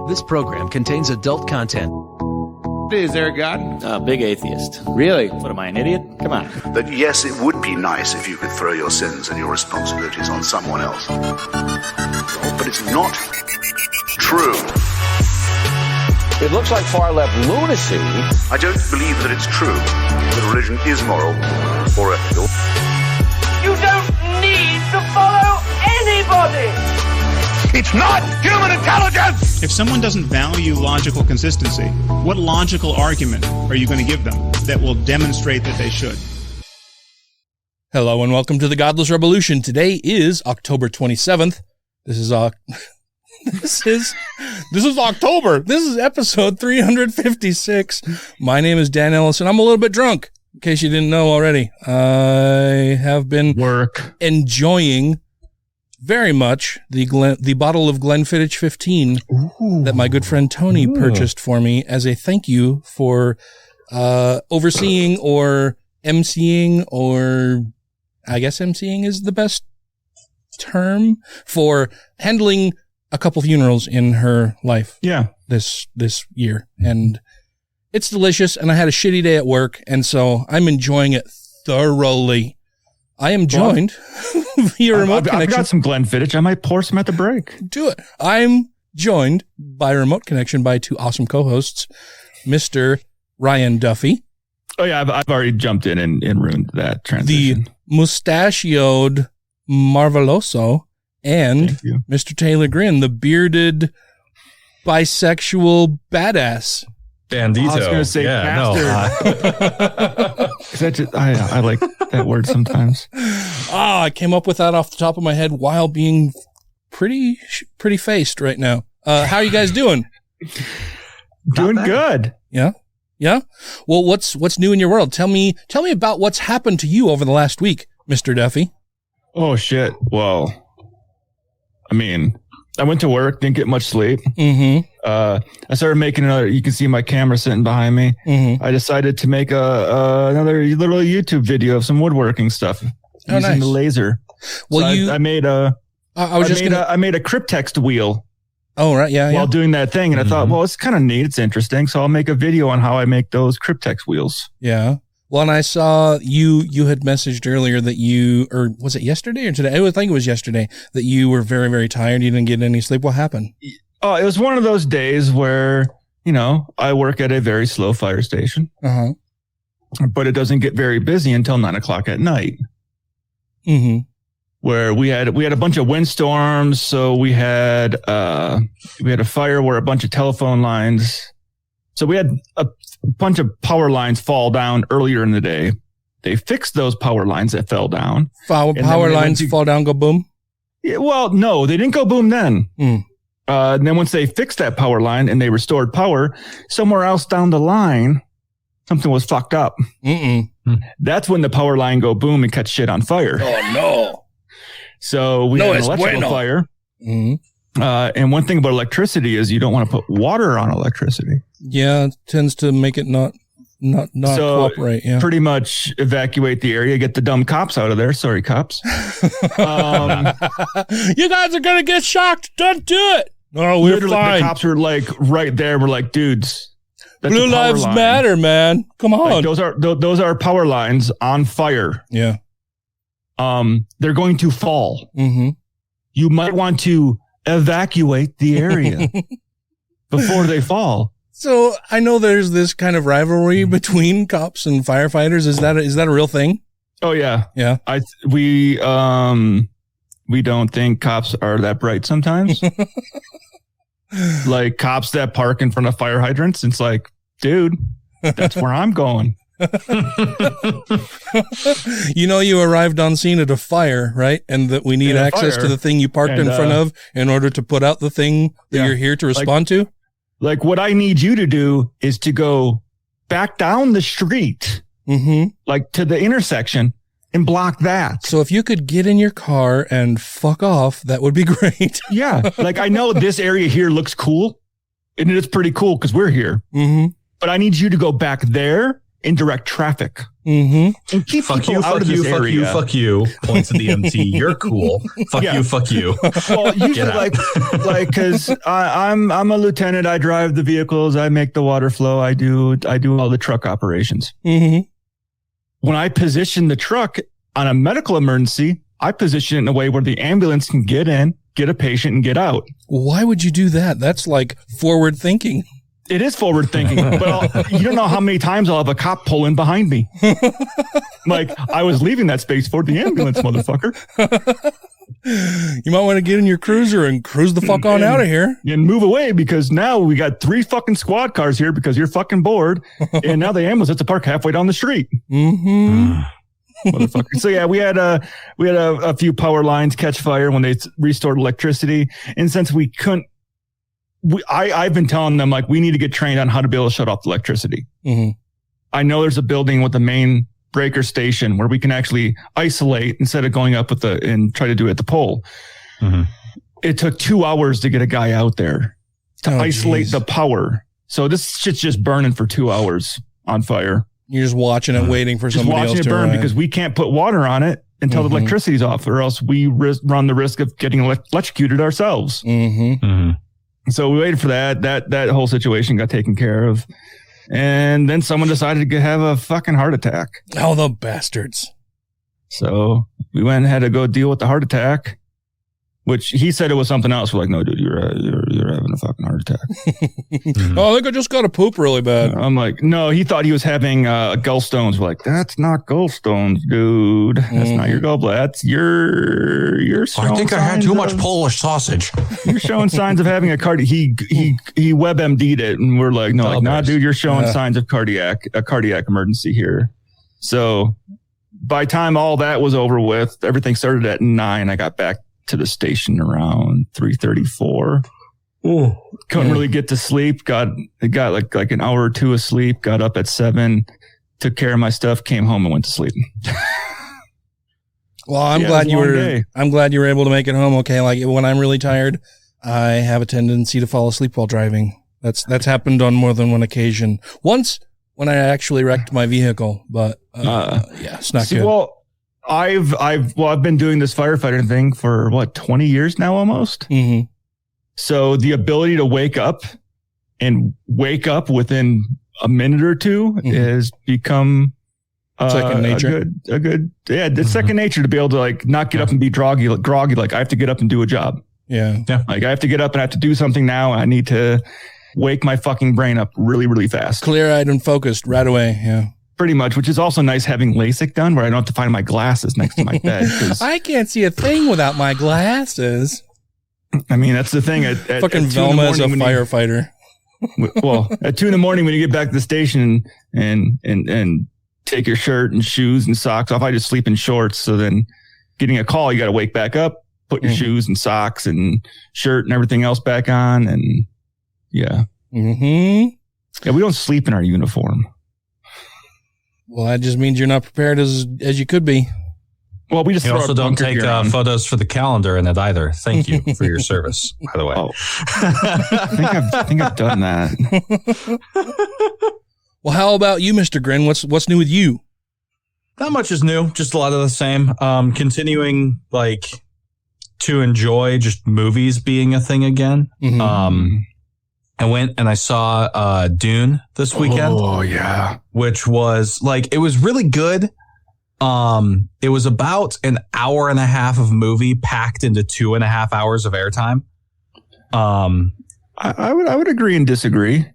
This program contains adult content. Is there a God? Big atheist. Really? What, am I an idiot? Come on. That yes, it would be nice if you could throw your sins and your responsibilities on someone else. But it's not true. It looks like far-left lunacy. I don't believe that it's true that religion is moral or ethical. You don't need to follow anybody! It's not human intelligence! If someone doesn't value logical consistency, what logical argument are you going to give them that will demonstrate that they should? Hello and welcome to the Godless Rebelution. Today is October 27th. This is October. This is episode 356. My name is Dan Ellis and I'm a little bit drunk, in case you didn't know already. I have been enjoying very much the bottle of Glenfiddich 15 that my good friend Tony purchased for me as a thank you for overseeing or emceeing, or I guess emceeing is the best term, for handling a couple funerals in her life. Yeah, this year, and it's delicious. And I had a shitty day at work, and so I'm enjoying it thoroughly. I am joined via remote connection. I've got some Glenfiddich. I might pour some at the break. Do it. I'm joined by remote connection by two awesome co-hosts, Mr. Ryan Duffy. Oh, yeah. I've already jumped in and ruined that transition. The mustachioed Marveloso, and Mr. Taylor Grin, the bearded bisexual badass. Bandito. I was going to say bastard. I like that word sometimes. I came up with that off the top of my head while being pretty faced right now. How are you guys doing? Doing good. Yeah. Yeah. Well, what's new in your world? Tell me about what's happened to you over the last week, Mr. Duffy. Oh shit. Well, I mean, I went to work, didn't get much sleep. Mm-hmm. I started making another. You can see my camera sitting behind me. Mm-hmm. I decided to make another little YouTube video of some woodworking stuff using the laser. Well, so I made a cryptext wheel. Oh, right, yeah. While doing that thing, and I thought, well, it's kind of neat. It's interesting. So I'll make a video on how I make those cryptext wheels. Yeah. Well, and I saw you had messaged earlier that or was it yesterday or today? I think it was yesterday that you were very, very tired. You didn't get any sleep. What happened? Oh, it was one of those days where, I work at a very slow fire station, but it doesn't get very busy until 9:00 at night. Mm-hmm. Where we had a bunch of windstorms. So we had a fire where a bunch of telephone lines. So we had a bunch of power lines fall down earlier in the day. They fixed those power lines that fell down. Power lines fall down, go boom? Yeah, well, no, they didn't go boom then. And then once they fixed that power line and they restored power, somewhere else down the line, something was fucked up. That's when the power line go boom and catch shit on fire. Oh, no. So we had an electrical fire. Mm-hmm. And one thing about electricity is you don't want to put water on electricity. Yeah, it tends to make it not cooperate. Yeah, pretty much evacuate the area, get the dumb cops out of there. Sorry, cops. You guys are gonna get shocked. Don't do it. No, we're fine. The cops were like right there. We're like, dudes, Blue lives matter, man. Come on. Like, those are power lines on fire. Yeah. They're going to fall. Mm-hmm. You might want to evacuate the area before they fall. So I know there's this kind of rivalry between cops and firefighters. Is that a real thing? Oh yeah. Yeah. We don't think cops are that bright sometimes. Like cops that park in front of fire hydrants. It's like, dude, that's where I'm going. You arrived on scene at a fire, right? And that we need access to the thing you parked in front of in order to put out the thing that you're here to respond to. Like what I need you to do is to go back down the street, like to the intersection, and block that. So if you could get in your car and fuck off, that would be great. Yeah. Like I know this area here looks cool, and it's pretty cool because we're here. Mm-hmm. But I need you to go back there and direct traffic. Mm-hmm. And keep fuck people you, out fuck of you, this fuck area. you, fuck you. Points at the MT. You're cool. Fuck Yeah. you, fuck you. Well, usually because I'm a lieutenant. I drive the vehicles. I make the water flow. I do all the truck operations. Mm-hmm. When I position the truck on a medical emergency, I position it in a way where the ambulance can get in, get a patient, and get out. Why would you do that? That's like forward thinking. It is forward thinking, but you don't know how many times I'll have a cop pull in behind me. Like, I was leaving that space for the ambulance, motherfucker. You might want to get in your cruiser and cruise the fuck on out of here. And move away, because now we got 3 fucking squad cars here because you're fucking bored. And now the ambulance has to park halfway down the street. Mm-hmm. Motherfucker. So yeah, we had a few power lines catch fire when they restored electricity. And since we couldn't, I've been telling them, like, we need to get trained on how to be able to shut off the electricity. Mm-hmm. I know there's a building with the main breaker station where we can actually isolate instead of going up and try to do it at the pole. Mm-hmm. It took 2 hours to get a guy out there to isolate the power. So this shit's just burning for 2 hours on fire. You're just watching it, waiting for somebody else to burn arrive. because we can't put water on it until the electricity's off, or else we run the risk of getting electrocuted ourselves. Mm-hmm. Mm-hmm. So we waited for that. That whole situation got taken care of. And then someone decided to have a fucking heart attack. Oh, the bastards. So we went and had to go deal with the heart attack, which he said it was something else. We're like, no, dude, you're having a fucking heart attack. Oh, I think I just got to poop really bad. I'm like, no, he thought he was having gallstones. We're like, that's not gallstones, dude. That's not your gallbladder. That's your I think I had too much Polish sausage. You're showing signs of having a cardiac. He WebMD'd it, and we're like, no, like, nah, dude, you're showing signs of cardiac emergency here. So by the time all that was over with, everything started at 9. I got back to the station around 3:34. Couldn't really get to sleep. Got like an hour or two of sleep. Got up at 7, took care of my stuff, came home and went to sleep. Well, I'm glad you were able to make it home okay. Like, when I'm really tired, I have a tendency to fall asleep while driving. That's happened on more than one occasion. Once when I actually wrecked my vehicle, but yeah, it's not good. Well, I've been doing this firefighter thing for 20 years now almost. Mm-hmm. So the ability to wake up within a minute or two has become second nature. It's second nature to be able to, like, not get up and be groggy. Like, I have to get up and do a job. Yeah. Like, I have to get up and I have to do something now. And I need to wake my fucking brain up really, really fast. Clear-eyed and focused right away. Yeah. Pretty much, which is also nice having LASIK done, where I don't have to find my glasses next to my bed. I can't see a thing without my glasses. I mean, that's the thing. Fucking Velma is a firefighter. Well, at 2 a.m. when you get back to the station and take your shirt and shoes and socks off, I just sleep in shorts. So then getting a call, you got to wake back up, put your shoes and socks and shirt and everything else back on. And yeah. Mm-hmm. Yeah, we don't sleep in our uniform. Well, that just means you're not prepared as you could be. Well, we just also don't take photos for the calendar in it either. Thank you for your service, by the way. Oh. I think I've done that. Well, how about you, Mr. Grin? What's new with you? Not much is new, just a lot of the same. Continuing, like, to enjoy just movies being a thing again. Mm-hmm. I went and I saw Dune this weekend. Oh yeah, which was like, it was really good. It was about an hour and a half of movie packed into 2.5 hours of airtime. I would agree and disagree.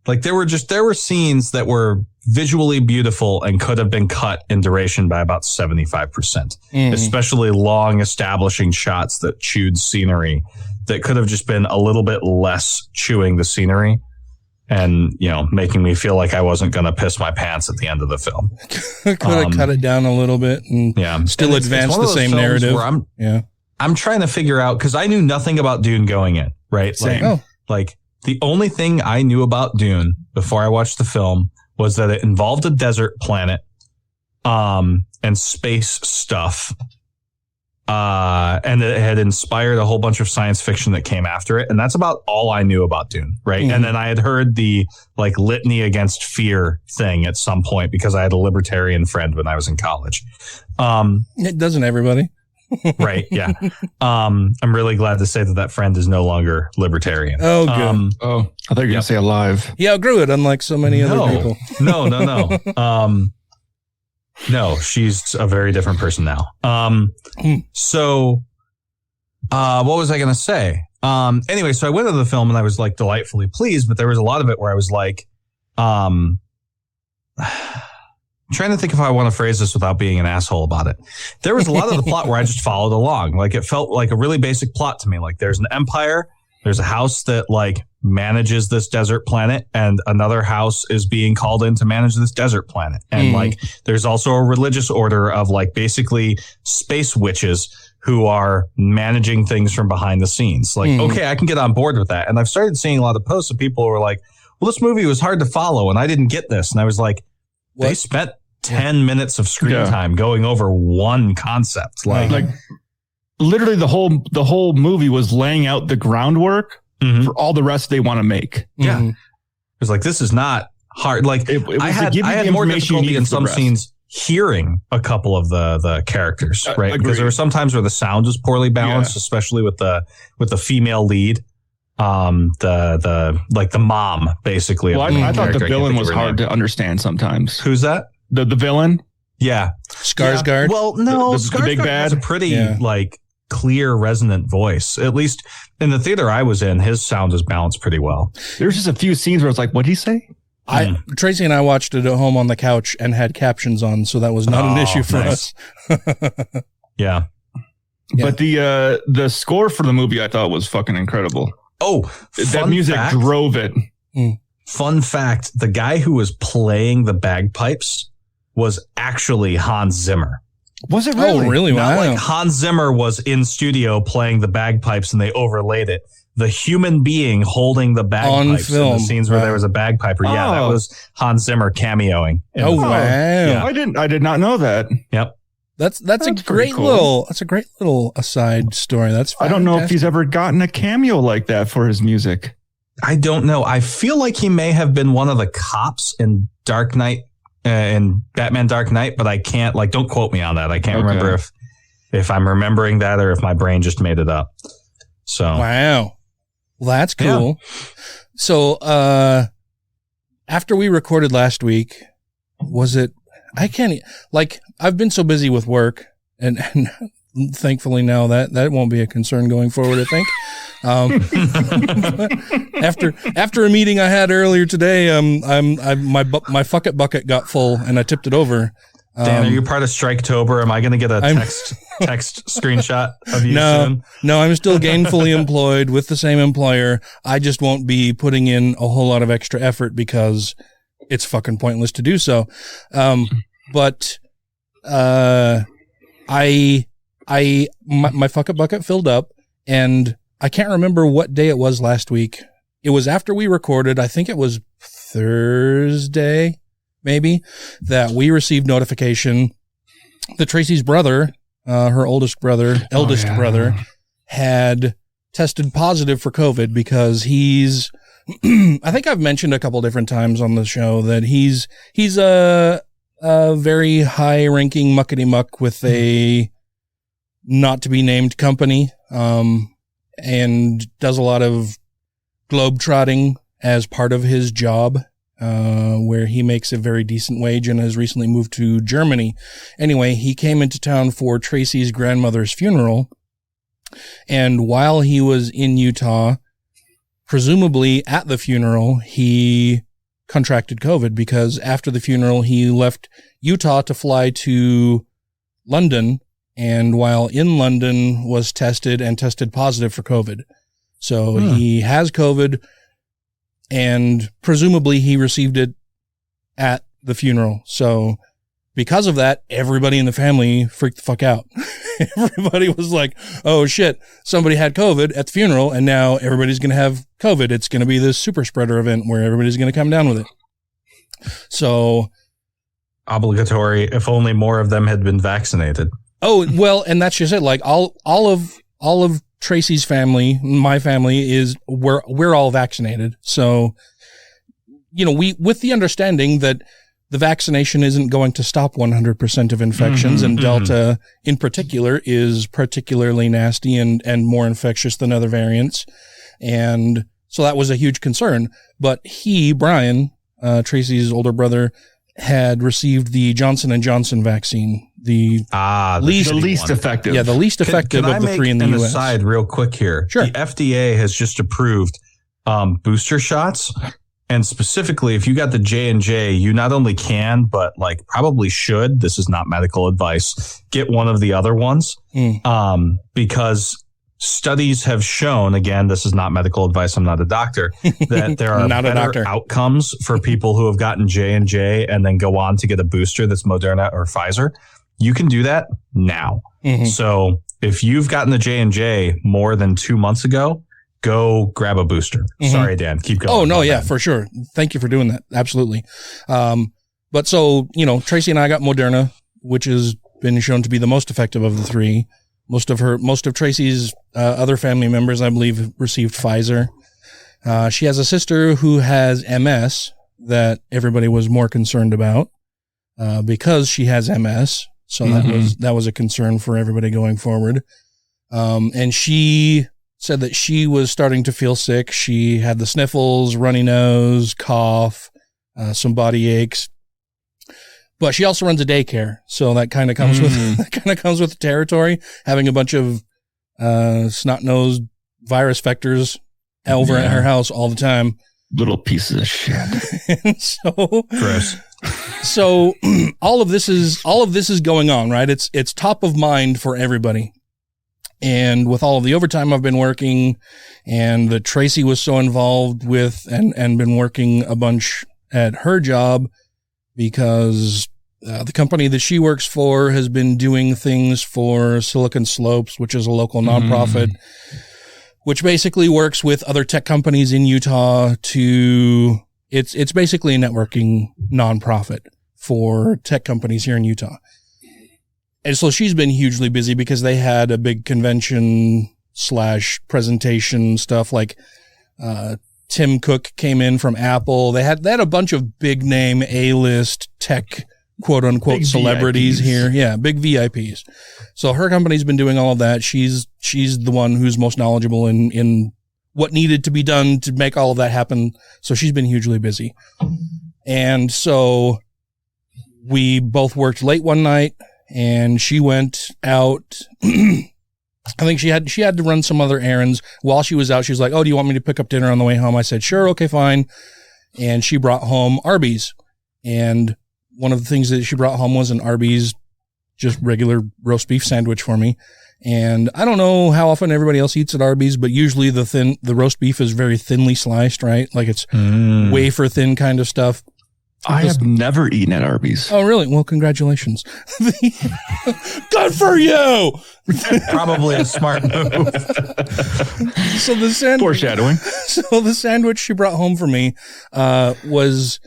Like, there were scenes that were visually beautiful and could have been cut in duration by about 75%, especially long establishing shots that chewed scenery that could have just been a little bit less chewing the scenery and, making me feel like I wasn't going to piss my pants at the end of the film. Could have cut it down a little bit and still advance the same narrative. I'm trying to figure out, because I knew nothing about Dune going in, right? Same. Like the only thing I knew about Dune before I watched the film was that it involved a desert planet, and space stuff. And it had inspired a whole bunch of science fiction that came after it. And that's about all I knew about Dune, right? And then I had heard the like litany against fear thing at some point because I had a libertarian friend when I was in college. It doesn't everybody. Right. Yeah. I'm really glad to say that friend is no longer libertarian. Oh, good. I thought you were going to say alive. He outgrew it, unlike so many other people. No. No, she's a very different person now. So, what was I going to say? Anyway, so I went to the film and I was like delightfully pleased, but there was a lot of it where I was like, trying to think if I want to phrase this without being an asshole about it. There was a lot of the plot where I just followed along. Like it felt like a really basic plot to me. Like there's an empire, there's a house that like manages this desert planet, and another house is being called in to manage this desert planet. And like there's also a religious order of like basically space witches who are managing things from behind the scenes. Like, okay, I can get on board with that. And I've started seeing a lot of posts of people who are like, well, this movie was hard to follow and I didn't get this. And I was like, they spent 10 minutes of screen time going over one concept. Like literally the whole movie was laying out the groundwork for all the rest they want to make. Yeah. It was like, this is not hard. Like I had more difficulty in some scenes hearing a couple of the characters, right? Because there were some times where the sound was poorly balanced, especially with the female lead. The mom basically. Well, I thought the villain was hard to understand sometimes. Who's that? The villain? Yeah. Skarsgård? Yeah. Well, no, the big bad has a pretty like clear, resonant voice. At least in the theater I was in, his sound is balanced pretty well. There's just a few scenes where it's like, what'd he say? Tracy and I watched it at home on the couch and had captions on, so that was not an issue for us. Yeah. But the score for the movie I thought was fucking incredible. Oh, that music drove it. Fun fact, the guy who was playing the bagpipes was actually Hans Zimmer. Was it really? Oh, really? Not wow. like Hans Zimmer was in studio playing the bagpipes and they overlaid it. The human being holding the bagpipes in the scenes where there was a bagpiper. Yeah, that was Hans Zimmer cameoing. Oh, wow. Yeah. I did not know that. Yep. That's a great cool. little aside story. That's fantastic. I don't know if he's ever gotten a cameo like that for his music. I don't know. I feel like he may have been one of the cops in Dark Knight, in Batman Dark Knight, but I can't, like, don't quote me on that. I can't remember if I'm remembering that or if my brain just made it up. So. Wow. Well, that's cool. Yeah. So, after we recorded last week, I've been so busy with work and thankfully now that won't be a concern going forward, I think. After a meeting I had earlier today, my fuck it bucket got full and I tipped it over. Dan, are you part of Striketober? Am I going to get a text screenshot of you soon? No, I'm still gainfully employed with the same employer. I just won't be putting in a whole lot of extra effort because it's fucking pointless to do so. But my fuck it bucket filled up and I can't remember what day it was last week. It was after we recorded. I think it was Thursday, maybe, that we received notification that Tracy's brother, her eldest brother, had tested positive for COVID because he's, I think I've mentioned a couple different times on the show that he's a very high ranking muckety muck with a not to be named company, and does a lot of globetrotting as part of his job, where he makes a very decent wage and has recently moved to Germany. Anyway, he came into town for Tracy's grandmother's funeral. And while he was in Utah, presumably at the funeral, he contracted COVID because after the funeral, he left Utah to fly to London. And while in London was tested positive for COVID. So he has COVID and presumably he received it at the funeral. So because of that, everybody in the family freaked the fuck out. Everybody was like, oh shit, somebody had COVID at the funeral and now everybody's going to have COVID. It's going to be this super spreader event where everybody's going to come down with it. So obligatory, if only more of them had been vaccinated. Oh, well, and that's just it. Like all of Tracy's family, my family we're all vaccinated. So, we, with the understanding that the vaccination isn't going to stop 100% of infections, and Delta in particular is particularly nasty and more infectious than other variants. And so that was a huge concern. But Brian, Tracy's older brother, had received the Johnson & Johnson vaccine, the least effective. Yeah, the least effective of the three in the U.S. Can I make an aside real quick here? Sure. The FDA has just approved booster shots. And specifically, if you got the J&J, you not only can, but like probably should, this is not medical advice, get one of the other ones. Because studies have shown, again, this is not medical advice, I'm not a doctor, that there are better outcomes for people who have gotten J&J and then go on to get a booster that's Moderna or Pfizer. You can do that now. So if you've gotten the J&J more than 2 months ago, go grab a booster. Sorry, Dan, keep going. Oh, no, yeah, for sure. Thank you for doing that. Absolutely. But so, Tracy and I got Moderna, which has been shown to be the most effective of the three. Most of Tracy's other family members, I believe, received Pfizer. She has a sister who has MS that everybody was more concerned about because she has MS. So that was a concern for everybody going forward. And she said that she was starting to feel sick. She had the sniffles, runny nose, cough, some body aches. But she also runs a daycare, so that kind of comes with the territory. Having a bunch of snot-nosed virus vectors over at her house all the time. Little pieces of shit. And so, gross. So all of this is going on, right? It's top of mind for everybody. And with all of the overtime I've been working, and that Tracy was so involved with, and been working a bunch at her job, because the company that she works for has been doing things for Silicon Slopes, which is a local nonprofit, which basically works with other tech companies in Utah it's basically a networking nonprofit for tech companies here in Utah. And so she's been hugely busy because they had a big convention / presentation stuff, like Tim Cook came in from Apple. They had a bunch of big name A-list tech quote unquote big celebrities VIPs here. Yeah, big VIPs. So her company's been doing all of that. She's the one who's most knowledgeable in what needed to be done to make all of that happen. So she's been hugely busy. And so we both worked late one night, and she went out. I think she had to run some other errands. While she was out, she was like, "Oh, do you want me to pick up dinner on the way home?" I said, "Sure, okay, fine." And she brought home Arby's. And one of the things that she brought home was an Arby's, just regular roast beef sandwich for me. And I don't know how often everybody else eats at Arby's, but usually the roast beef is very thinly sliced, right? Like it's wafer thin kind of stuff. I have never eaten at Arby's. Oh, really? Well, congratulations. Good for you. Probably a smart move. So the sandwich, foreshadowing. So the sandwich she brought home for me was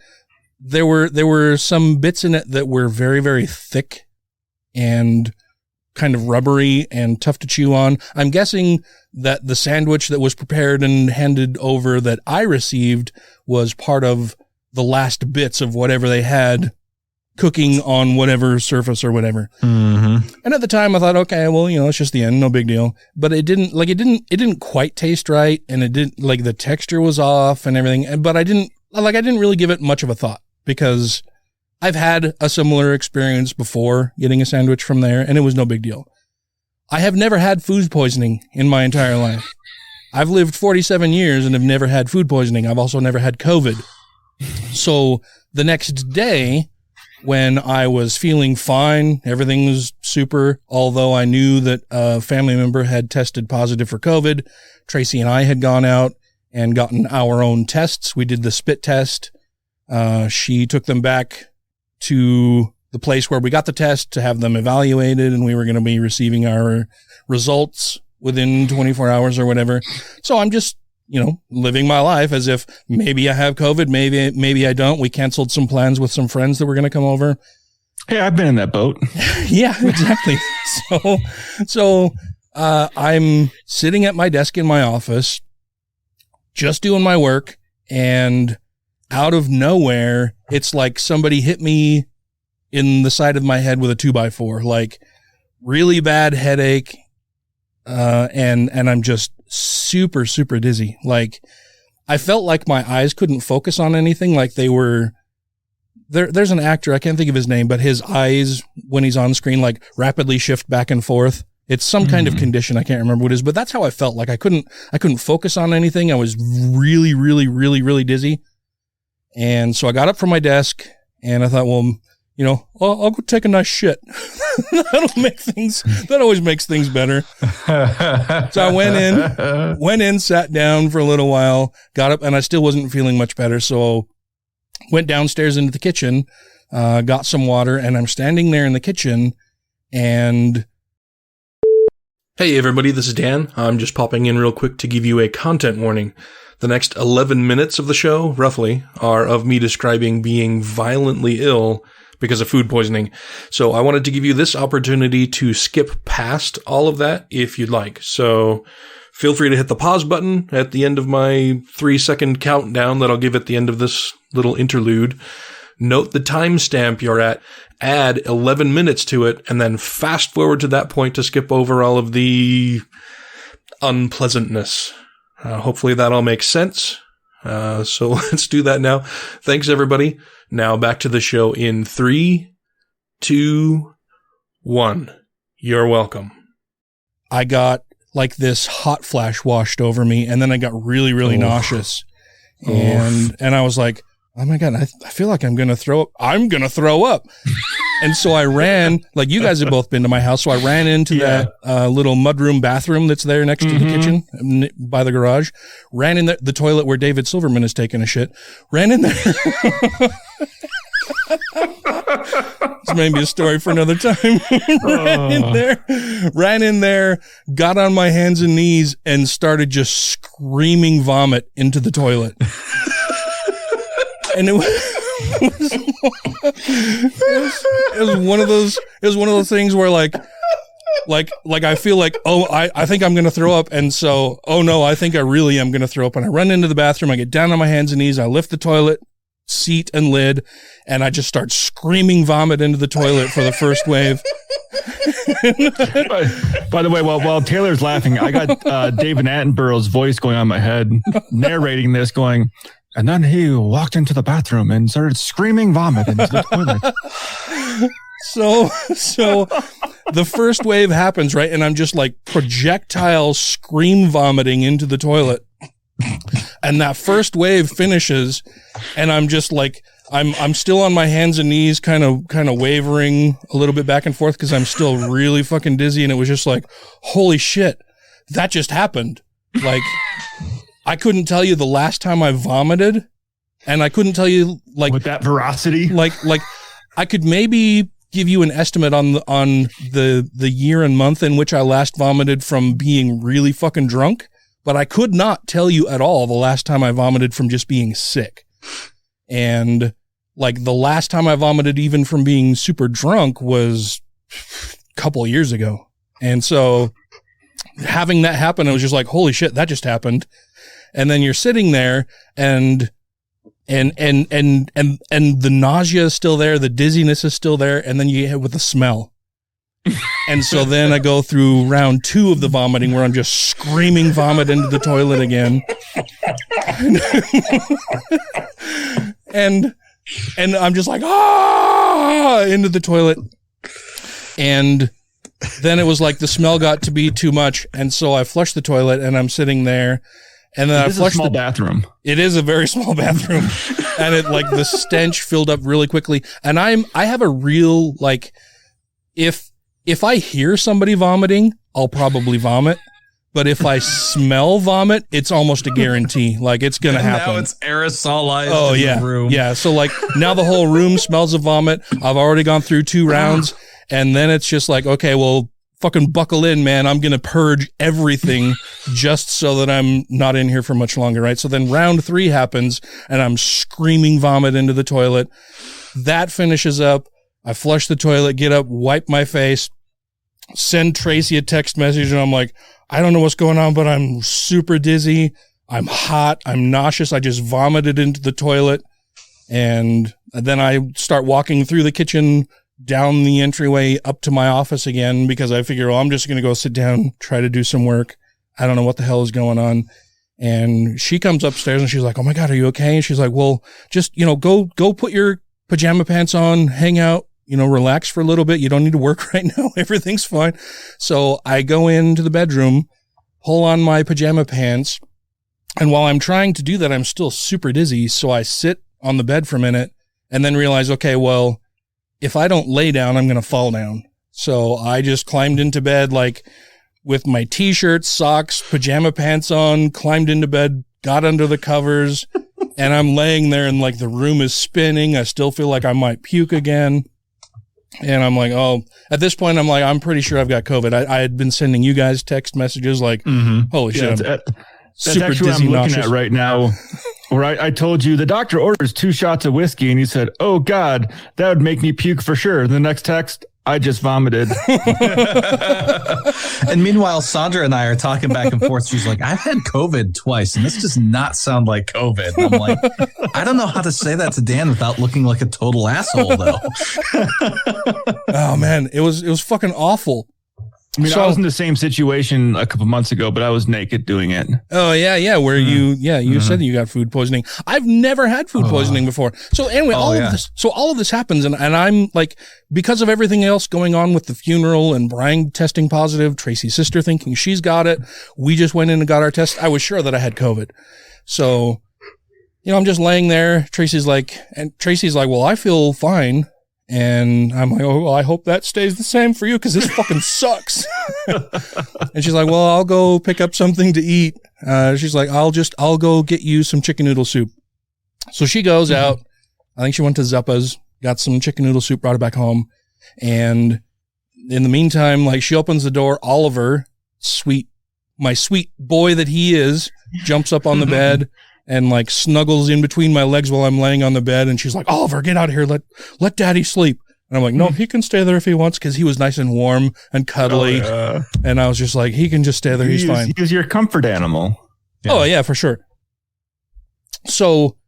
there were some bits in it that were very, very thick and kind of rubbery and tough to chew on. I'm guessing that the sandwich that was prepared and handed over that I received was part of the last bits of whatever they had cooking on whatever surface or whatever. And at the time I thought, okay, well, it's just the end, no big deal. But it didn't quite taste right. And it didn't, like, the texture was off and everything. But I didn't really give it much of a thought, because I've had a similar experience before getting a sandwich from there, and it was no big deal. I have never had food poisoning in my entire life. I've lived 47 years and have never had food poisoning. I've also never had COVID. So the next day, when I was feeling fine, everything was super, although I knew that a family member had tested positive for COVID. Tracy and I had gone out and gotten our own tests. We did the spit test. She took them back to the place where we got the test to have them evaluated, and we were going to be receiving our results within 24 hours or whatever. So I'm just, living my life as if maybe I have COVID, maybe I don't. We canceled some plans with some friends that were going to come over. Hey, I've been in that boat. Yeah, exactly. So I'm sitting at my desk in my office, just doing my work, and out of nowhere, it's like somebody hit me in the side of my head with a 2x4, like really bad headache. And I'm just super, super dizzy. Like I felt like my eyes couldn't focus on anything. Like they were there's an actor, I can't think of his name, but his eyes when he's on screen, like rapidly shift back and forth. It's some kind of condition. I can't remember what it is, but that's how I felt. Like I couldn't focus on anything. I was really, really, really, really dizzy. And so I got up from my desk and I thought, well, you know, I'll go take a nice shit. That always makes things better. So I went in, sat down for a little while, got up, and I still wasn't feeling much better. So went downstairs into the kitchen, got some water, and I'm standing there in the kitchen and... Hey everybody, this is Dan. I'm just popping in real quick to give you a content warning. The next 11 minutes of the show, roughly, are of me describing being violently ill because of food poisoning. So I wanted to give you this opportunity to skip past all of that if you'd like. So feel free to hit the pause button at the end of my 3-second countdown that I'll give at the end of this little interlude. Note the timestamp you're at, add 11 minutes to it, and then fast forward to that point to skip over all of the unpleasantness. Hopefully that all makes sense. So let's do that now. Thanks, everybody. Now back to the show in 3, 2, 1. You're welcome. I got like this hot flash washed over me, and then I got really, really nauseous. And I was like, oh my God, I feel like I'm going to throw up. I'm going to throw up. And so I ran, like you guys have both been to my house. So I ran into that little mudroom bathroom that's there next to the kitchen by the garage, ran in the toilet where David Silverman is taking a shit, ran in there. This may be a story for another time. ran in there, got on my hands and knees and started just screaming vomit into the toilet. And it was one of those things where like I feel like, oh, I think I'm going to throw up. And so, oh no, I think I really am going to throw up. And I run into the bathroom. I get down on my hands and knees. I lift the toilet seat and lid, and I just start screaming vomit into the toilet for the first wave. By the way, while Taylor's laughing, I got David Attenborough's voice going on in my head, narrating this, going, and then he walked into the bathroom and started screaming vomit into the toilet. So the first wave happens, right? And I'm just like projectile scream vomiting into the toilet. And that first wave finishes, and I'm just like, I'm still on my hands and knees, kind of wavering a little bit back and forth because I'm still really fucking dizzy. And it was just like, holy shit, that just happened. Like, I couldn't tell you the last time I vomited, and I couldn't tell you like with that veracity. Like I could maybe give you an estimate on the year and month in which I last vomited from being really fucking drunk. But I could not tell you at all the last time I vomited from just being sick. And like the last time I vomited even from being super drunk was a couple of years ago. And so having that happen, I was just like, holy shit, that just happened. And then you're sitting there and the nausea is still there. The dizziness is still there. And then you get hit with the smell. And so then I go through round 2 of the vomiting where I'm just screaming vomit into the toilet again. and I'm just like, into the toilet. And then it was like the smell got to be too much. And so I flushed the toilet and I'm sitting there. And then I flushed the bathroom. It is a very small bathroom. And it like the stench filled up really quickly. And I have a real, like, if I hear somebody vomiting, I'll probably vomit. But if I smell vomit, it's almost a guarantee. Like it's going to happen. Now it's aerosolized in the room. Yeah. So like now the whole room smells of vomit. I've already gone through 2 rounds. And then it's just like, okay, well, fucking buckle in, man. I'm going to purge everything just so that I'm not in here for much longer. Right. So then round 3 happens and I'm screaming vomit into the toilet. That finishes up. I flush the toilet, get up, wipe my face, send Tracy a text message, and I'm like, I don't know what's going on, but I'm super dizzy. I'm hot. I'm nauseous. I just vomited into the toilet. And then I start walking through the kitchen, down the entryway up to my office again, because I figure, well, I'm just going to go sit down, try to do some work. I don't know what the hell is going on. And she comes upstairs and she's like, oh my God, are you okay? And she's like, well, just, go put your pajama pants on, hang out, relax for a little bit. You don't need to work right now. Everything's fine. So I go into the bedroom, pull on my pajama pants. And while I'm trying to do that, I'm still super dizzy. So I sit on the bed for a minute and then realize, okay, well, if I don't lay down, I'm going to fall down. So I just climbed into bed, like with my t-shirt, socks, pajama pants on, climbed into bed, got under the covers, and I'm laying there and like the room is spinning. I still feel like I might puke again. And I'm like, oh, at this point, I'm like, I'm pretty sure I've got COVID. I had been sending you guys text messages like, holy shit. That's actually what I'm looking at right now. Where I told you the doctor orders 2 shots of whiskey and he said, oh God, that would make me puke for sure. The next text, I just vomited. And meanwhile, Sandra and I are talking back and forth. She's like, I've had COVID twice and this does not sound like COVID. And I'm like, I don't know how to say that to Dan without looking like a total asshole though. Oh man, it was fucking awful. I mean, I was in the same situation a couple months ago, but I was naked doing it. Oh, yeah. Where you said that you got food poisoning. I've never had food poisoning before. So anyway, all of this happens. And I'm like, because of everything else going on with the funeral and Brian testing positive, Tracy's sister thinking she's got it. We just went in and got our test. I was sure that I had COVID. So, I'm just laying there. Tracy's like, well, I feel fine. And I'm like, oh, well, I hope that stays the same for you because this fucking sucks. And she's like, well, I'll go pick up something to eat. She's like, I'll go get you some chicken noodle soup. So she goes out. I think she went to Zuppa's, got some chicken noodle soup, brought it back home. And in the meantime, like she opens the door, Oliver, my sweet boy that he is, jumps up on the bed and like snuggles in between my legs while I'm laying on the bed. And she's like, Oliver, get out of here. Let daddy sleep. And I'm like, no, he can stay there if he wants. Cause he was nice and warm and cuddly. Oh, yeah. And I was just like, he can just stay there. He's fine. He's your comfort animal. Yeah. Oh yeah, for sure. So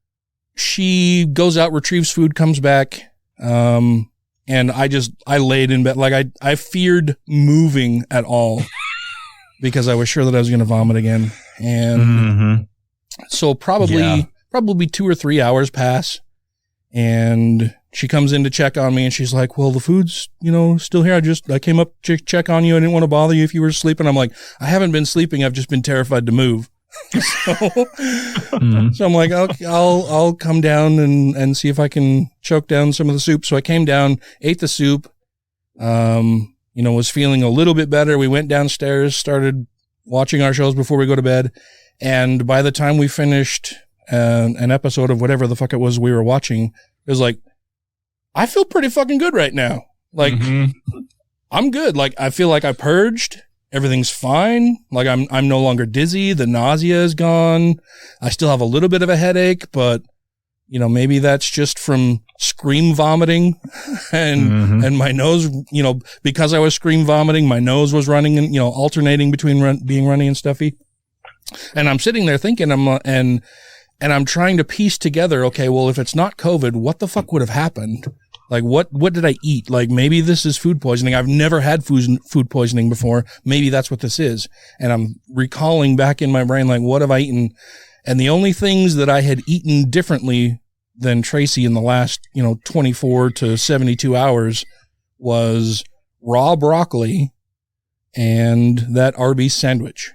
she goes out, retrieves food, comes back. And I laid in bed. Like I feared moving at all because I was sure that I was going to vomit again. And so probably 2 or 3 hours pass and she comes in to check on me and she's like, well, the food's, still here. I came up to check on you. I didn't want to bother you if you were sleeping. I'm like, I haven't been sleeping. I've just been terrified to move. So I'm like, okay, I'll come down and see if I can choke down some of the soup. So I came down, ate the soup, was feeling a little bit better. We went downstairs, started watching our shows before we go to bed. And by the time we finished an episode of whatever the fuck it was we were watching, it was like, I feel pretty fucking good right now. Like, I'm good. Like, I feel like I purged. Everything's fine. Like, I'm no longer dizzy. The nausea is gone. I still have a little bit of a headache, but, maybe that's just from scream vomiting and my nose, because I was scream vomiting, my nose was running and, alternating between being runny and stuffy. And I'm sitting there thinking, and I'm trying to piece together, okay, well, if it's not COVID, what the fuck would have happened? Like, what did I eat? Like, maybe this is food poisoning. I've never had food poisoning before. Maybe that's what this is. And I'm recalling back in my brain, like, what have I eaten? And the only things that I had eaten differently than Tracy in the last, 24 to 72 hours was raw broccoli and that Arby's sandwich.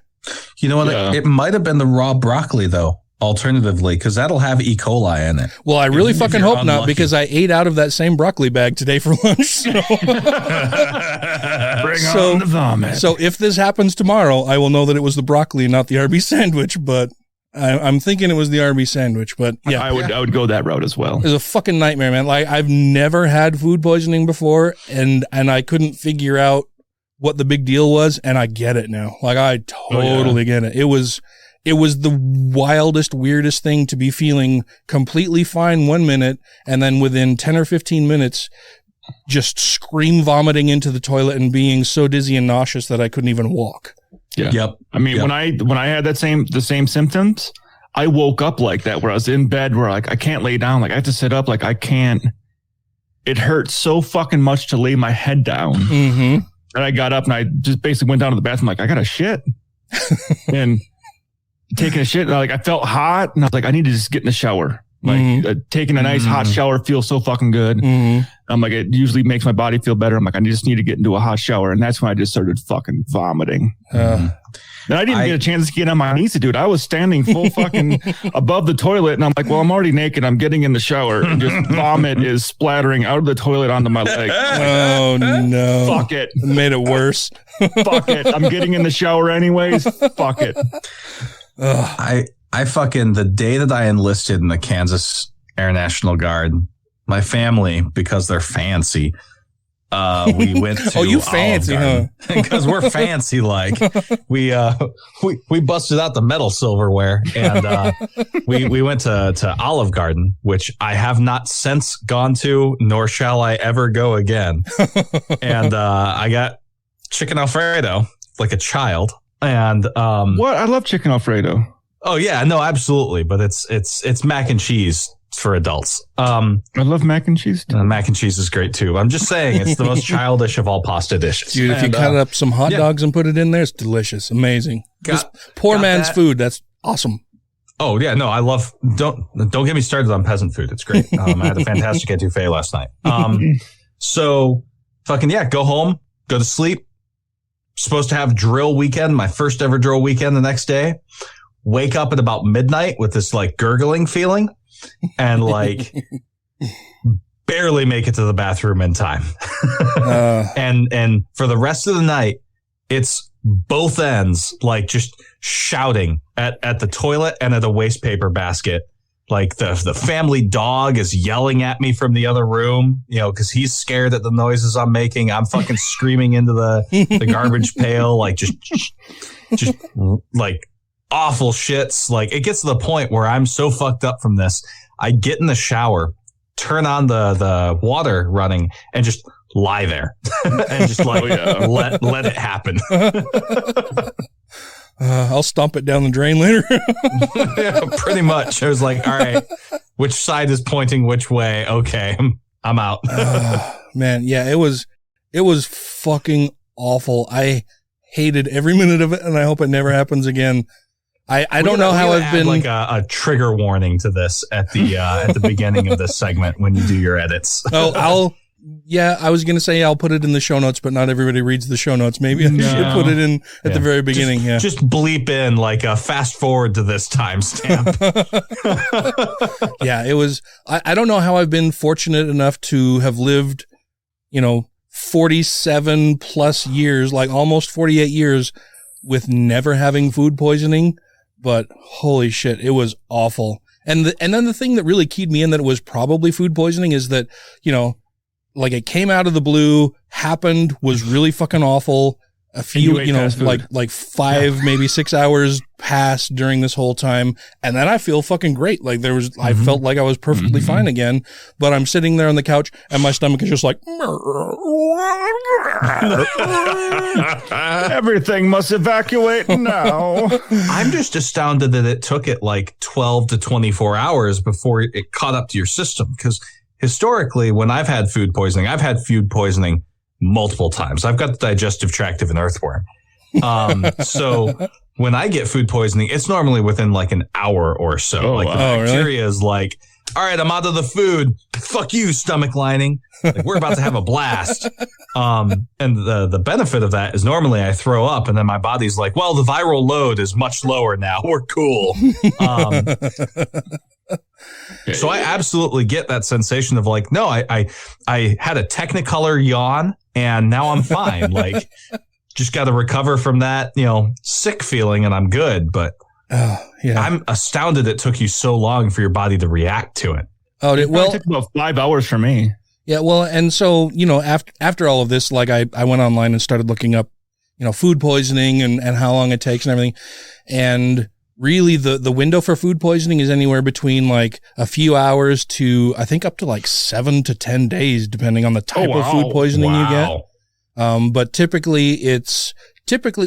You know what? Yeah. It might have been the raw broccoli, though, alternatively, because that'll have E. coli in it. Well, I really fucking hope not, because I ate out of that same broccoli bag today for lunch. So. Bring on the vomit. So if this happens tomorrow, I will know that it was the broccoli, not the Arby's sandwich, but I'm thinking it was the Arby's sandwich, but yeah. I would go that route as well. It was a fucking nightmare, man. Like, I've never had food poisoning before, and I couldn't figure out what the big deal was, and I get it now. Like, I totally get it. It was the wildest, weirdest thing to be feeling completely fine 1 minute, and then within 10 or 15 minutes just scream vomiting into the toilet and being so dizzy and nauseous that I couldn't even walk. Yeah. Yep. I mean, when I had the same symptoms, I woke up like that, where I was in bed, where like I can't lay down, like I have to sit up, like I can't. It hurts so fucking much to lay my head down. Mm-hmm. And I got up and I just basically went down to the bathroom, like I got to shit, and taking a shit. Like I felt hot, and I was like, I need to just get in the shower. Like taking a nice hot shower feels so fucking good. I'm like, it usually makes my body feel better. I'm like, I just need to get into a hot shower. And that's when I just started fucking vomiting. And I didn't get a chance to get on my knees to do it. I was standing full fucking above the toilet. And I'm like, well, I'm already naked. I'm getting in the shower. And just vomit is splattering out of the toilet onto my leg. Oh, no. Fuck it. Made it worse. Fuck it. I'm getting in the shower anyways. Fuck it. I fucking, the day that I enlisted in the Kansas Air National Guard, my family, because they're fancy, we went to oh, you fancy, huh? Because we're fancy, like we busted out the metal silverware, and we went to Olive Garden, which I have not since gone to, nor shall I ever go again. And I got chicken Alfredo like a child, and what? I love chicken Alfredo. Oh yeah, no, absolutely, but it's mac and cheese for adults. I love mac and cheese too. Mac and cheese is great too. I'm just saying, it's the most childish of all pasta dishes. Dude, if you cut up some hot dogs and put it in there, it's delicious, amazing. Just poor man's food. That's awesome. Oh yeah, no, I love. Don't get me started on peasant food. It's great. I had a fantastic etouffee last night. So fucking yeah, go home, go to sleep. Supposed to have drill weekend, my first ever drill weekend the next day. Wake up at about midnight with this like gurgling feeling and like barely make it to the bathroom in time. And for the rest of the night, it's both ends, like just shouting at the toilet and at the waste paper basket. Like the family dog is yelling at me from the other room, you know, because he's scared at the noises I'm making. I'm fucking screaming into the garbage pail, like just like awful shits. Like it gets to the point where I'm so fucked up from this. I get in the shower, turn on the water running, and just lie there and just like let it happen. I'll stomp it down the drain later. Yeah, pretty much. I was like, all right, which side is pointing which way? Okay, I'm out. Man, yeah, it was fucking awful. I hated every minute of it, and I hope it never happens again. I don't know how I've been like a trigger warning to this at the beginning of this segment when you do your edits. Oh, I was going to say I'll put it in the show notes, but not everybody reads the show notes. Maybe I should put it in at the very beginning. Just bleep in like a fast forward to this timestamp. Yeah, it was, I don't know how I've been fortunate enough to have lived, 47 plus years, like almost 48 years with never having food poisoning. But holy shit, it was awful. And then the thing that really keyed me in that it was probably food poisoning is that, like it came out of the blue, happened, was really fucking awful. A few, like 5, maybe 6 hours passed during this whole time. And then I feel fucking great. Like I felt like I was perfectly fine again, but I'm sitting there on the couch and my stomach is just like, everything must evacuate now. I'm just astounded that it took it like 12 to 24 hours before it caught up to your system. Because historically, when I've had food poisoning multiple times. I've got the digestive tract of an earthworm. So when I get food poisoning, it's normally within like an hour or so. The bacteria is like, all right, I'm out of the food. Fuck you, stomach lining. Like, we're about to have a blast. And the benefit of that is normally I throw up and then my body's like, well, the viral load is much lower now. We're cool. So I absolutely get that sensation of like, no, I had a Technicolor yawn and now I'm fine. Like, just got to recover from that, sick feeling and I'm good. But I'm astounded it took you so long for your body to react to it. Oh, it took about 5 hours for me. Yeah, well, and so, after all of this, like I went online and started looking up, food poisoning and how long it takes and everything. And really the window for food poisoning is anywhere between like a few hours to I think up to like 7 to 10 days, depending on the type of food poisoning you get. But typically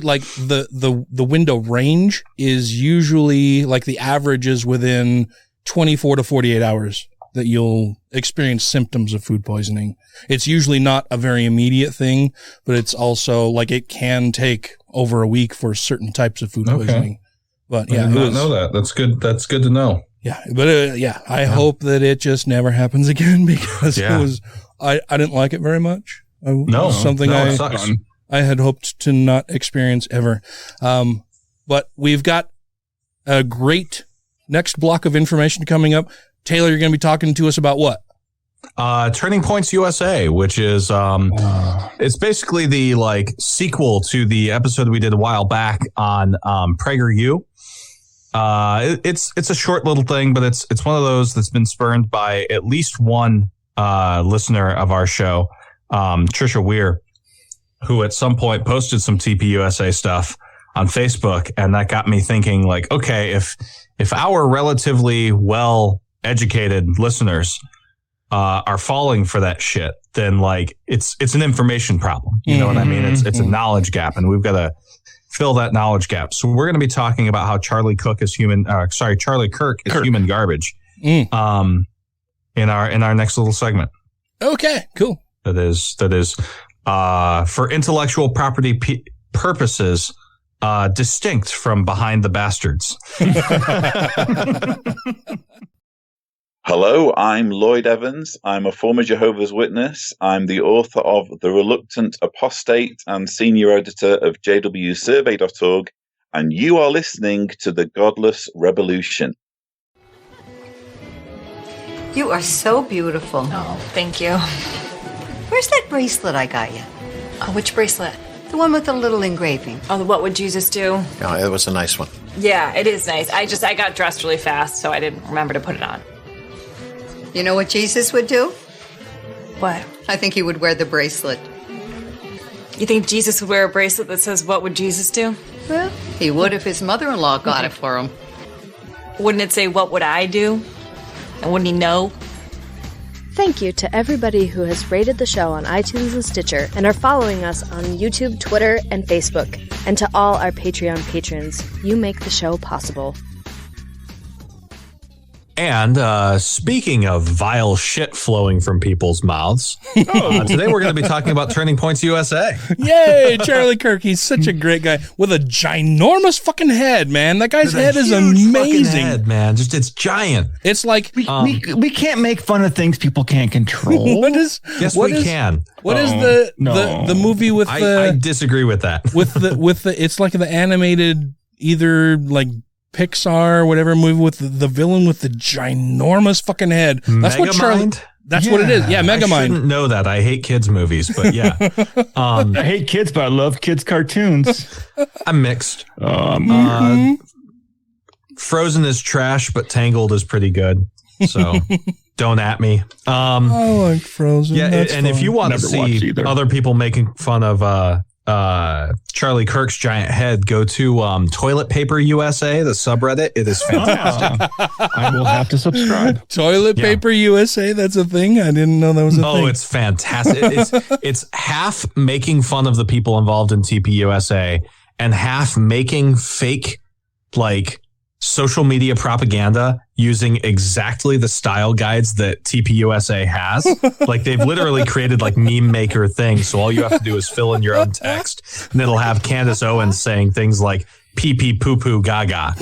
like the window range is usually like the average is within 24 to 48 hours that you'll experience symptoms of food poisoning. It's usually not a very immediate thing, but it's also like it can take over a week for certain types of food poisoning. But yeah, I did not know that. That's good. That's good to know. Yeah. But I hope that it just never happens again because it was, I didn't like it very much. Something I had hoped to not experience ever. But we've got a great next block of information coming up. Taylor, you're going to be talking to us about what? Turning Points USA, which is it's basically the like sequel to the episode we did a while back on PragerU. It's a short little thing, but it's one of those that's been spurned by at least one listener of our show, Trisha Weir, who at some point posted some TPUSA stuff on Facebook, and that got me thinking, like, okay, if our relatively well-educated listeners are falling for that shit, then like it's an information problem. You know what I mean? It's a knowledge gap, and we've got to fill that knowledge gap. So we're going to be talking about how Charlie Kirk is human garbage. In our next little segment. Okay, cool. That is for intellectual property purposes, distinct from Behind the Bastards. Hello, I'm Lloyd Evans. I'm a former Jehovah's Witness. I'm the author of The Reluctant Apostate and senior editor of jwsurvey.org, and you are listening to the Godless Rebelution. You are so beautiful. Oh, thank you. Where's that bracelet I got you? Oh, which bracelet? The one with the little engraving. Oh, the What Would Jesus Do? Oh, it was a nice one. Yeah, it is nice. I got dressed really fast, so I didn't remember to put it on. You know what Jesus would do? What? I think he would wear the bracelet. You think Jesus would wear a bracelet that says, "What would Jesus do"? Well, he would if his mother-in-law got it for him. Wouldn't it say, "What would I do"? And wouldn't he know? Thank you to everybody who has rated the show on iTunes and Stitcher and are following us on YouTube, Twitter, and Facebook. And to all our Patreon patrons, you make the show possible. And speaking of vile shit flowing from people's mouths, today we're going to be talking about Turning Points USA. Yay, Charlie Kirk. He's such a great guy with a ginormous fucking head, man. That guy's head is amazing. Head, man. Just it's giant. It's like we can't make fun of things people can't control. What is the movie with I disagree with that. with the it's like the animated either like Pixar or whatever movie with the villain with the ginormous fucking head. That's what Charlie. That's what it is. Yeah, Megamind. I shouldn't know that. I hate kids movies, but yeah. I hate kids, but I love kids cartoons. I'm mixed. Frozen is trash, but Tangled is pretty good. So don't at me. I like Frozen. Yeah, that's and fun. if you want to see other people making fun of Charlie Kirk's giant head, go to Toilet Paper USA, the subreddit. It is fantastic. I will have to subscribe. Toilet Paper USA, that's a thing? I didn't know that was a thing. Oh, it's fantastic. It's half making fun of the people involved in TPUSA and half making fake like social media propaganda using exactly the style guides that TPUSA has. Like they've literally created like meme maker things. So all you have to do is fill in your own text and it'll have Candace Owens saying things like pee pee poo poo gaga.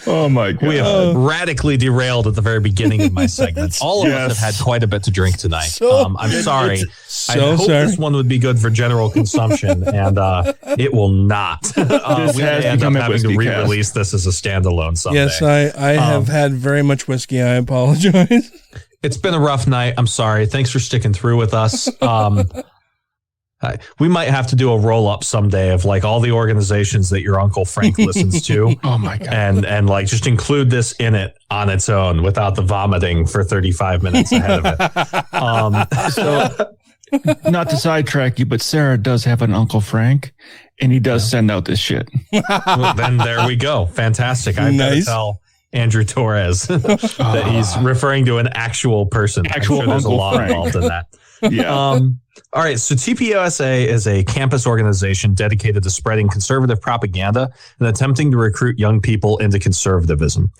Oh my God. We have radically derailed at the very beginning of my segment. All of us have had quite a bit to drink tonight. I'm sorry. I hope this one would be good for general consumption, and it will not. We may end up having to re-release this as a standalone someday. Yes, I have had very much whiskey. I apologize. It's been a rough night. I'm sorry. Thanks for sticking through with us. We might have to do a roll-up someday of like all the organizations that your Uncle Frank listens to. Oh my God. And like just include this in it on its own without the vomiting for 35 minutes ahead of it. So not to sidetrack you, but Sarah does have an Uncle Frank. And he does send out this shit. Well, then there we go. Fantastic. I gotta tell Andrew Torres that he's referring to an actual person. Actual there's a law Frank. involved in that. Yeah. All right. So TPUSA is a campus organization dedicated to spreading conservative propaganda and attempting to recruit young people into conservatism.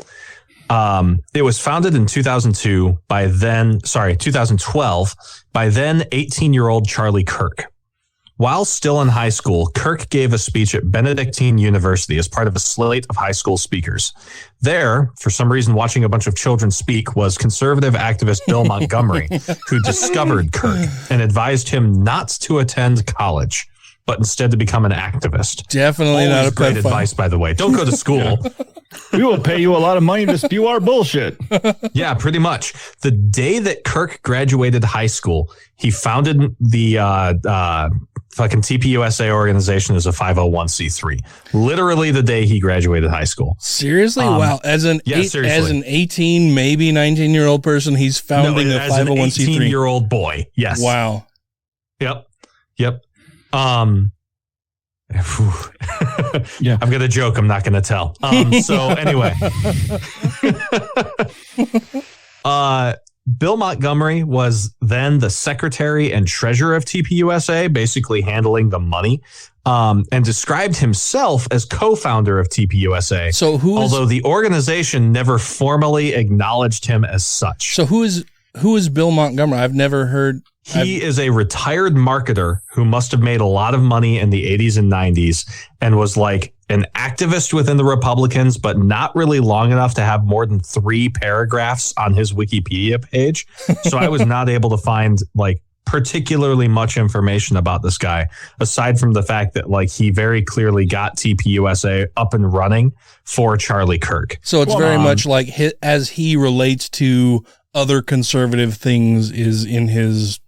It was founded in 2012 by then 18-year-old Charlie Kirk. While still in high school, Kirk gave a speech at Benedictine University as part of a slate of high school speakers. There, for some reason, watching a bunch of children speak was conservative activist Bill Montgomery, who discovered Kirk and advised him not to attend college, but instead to become an activist. Definitely not a great pedophile. advice, by the way. Don't go to school. We will pay you a lot of money to spew our bullshit. Yeah, pretty much. The day that Kirk graduated high school, he founded the fucking TPUSA organization as a 501c3. Literally the day he graduated high school. Seriously? Wow. As an 18, maybe 19-year-old person, he's founding a 501c3. An 18-year-old boy. Yes. Wow. Yep. Yeah. I've got a joke I'm not going to tell. So anyway. Bill Montgomery was then the secretary and treasurer of TPUSA, basically handling the money, and described himself as co-founder of TPUSA. So although the organization never formally acknowledged him as such. So who is Bill Montgomery? I've never heard. He is a retired marketer who must have made a lot of money in the 80s and 90s and was like an activist within the Republicans, but not really long enough to have more than 3 paragraphs on his Wikipedia page. So I was not able to find like particularly much information about this guy, aside from the fact that like he very clearly got TPUSA up and running for Charlie Kirk. So it's very much like as he relates to other conservative things is in his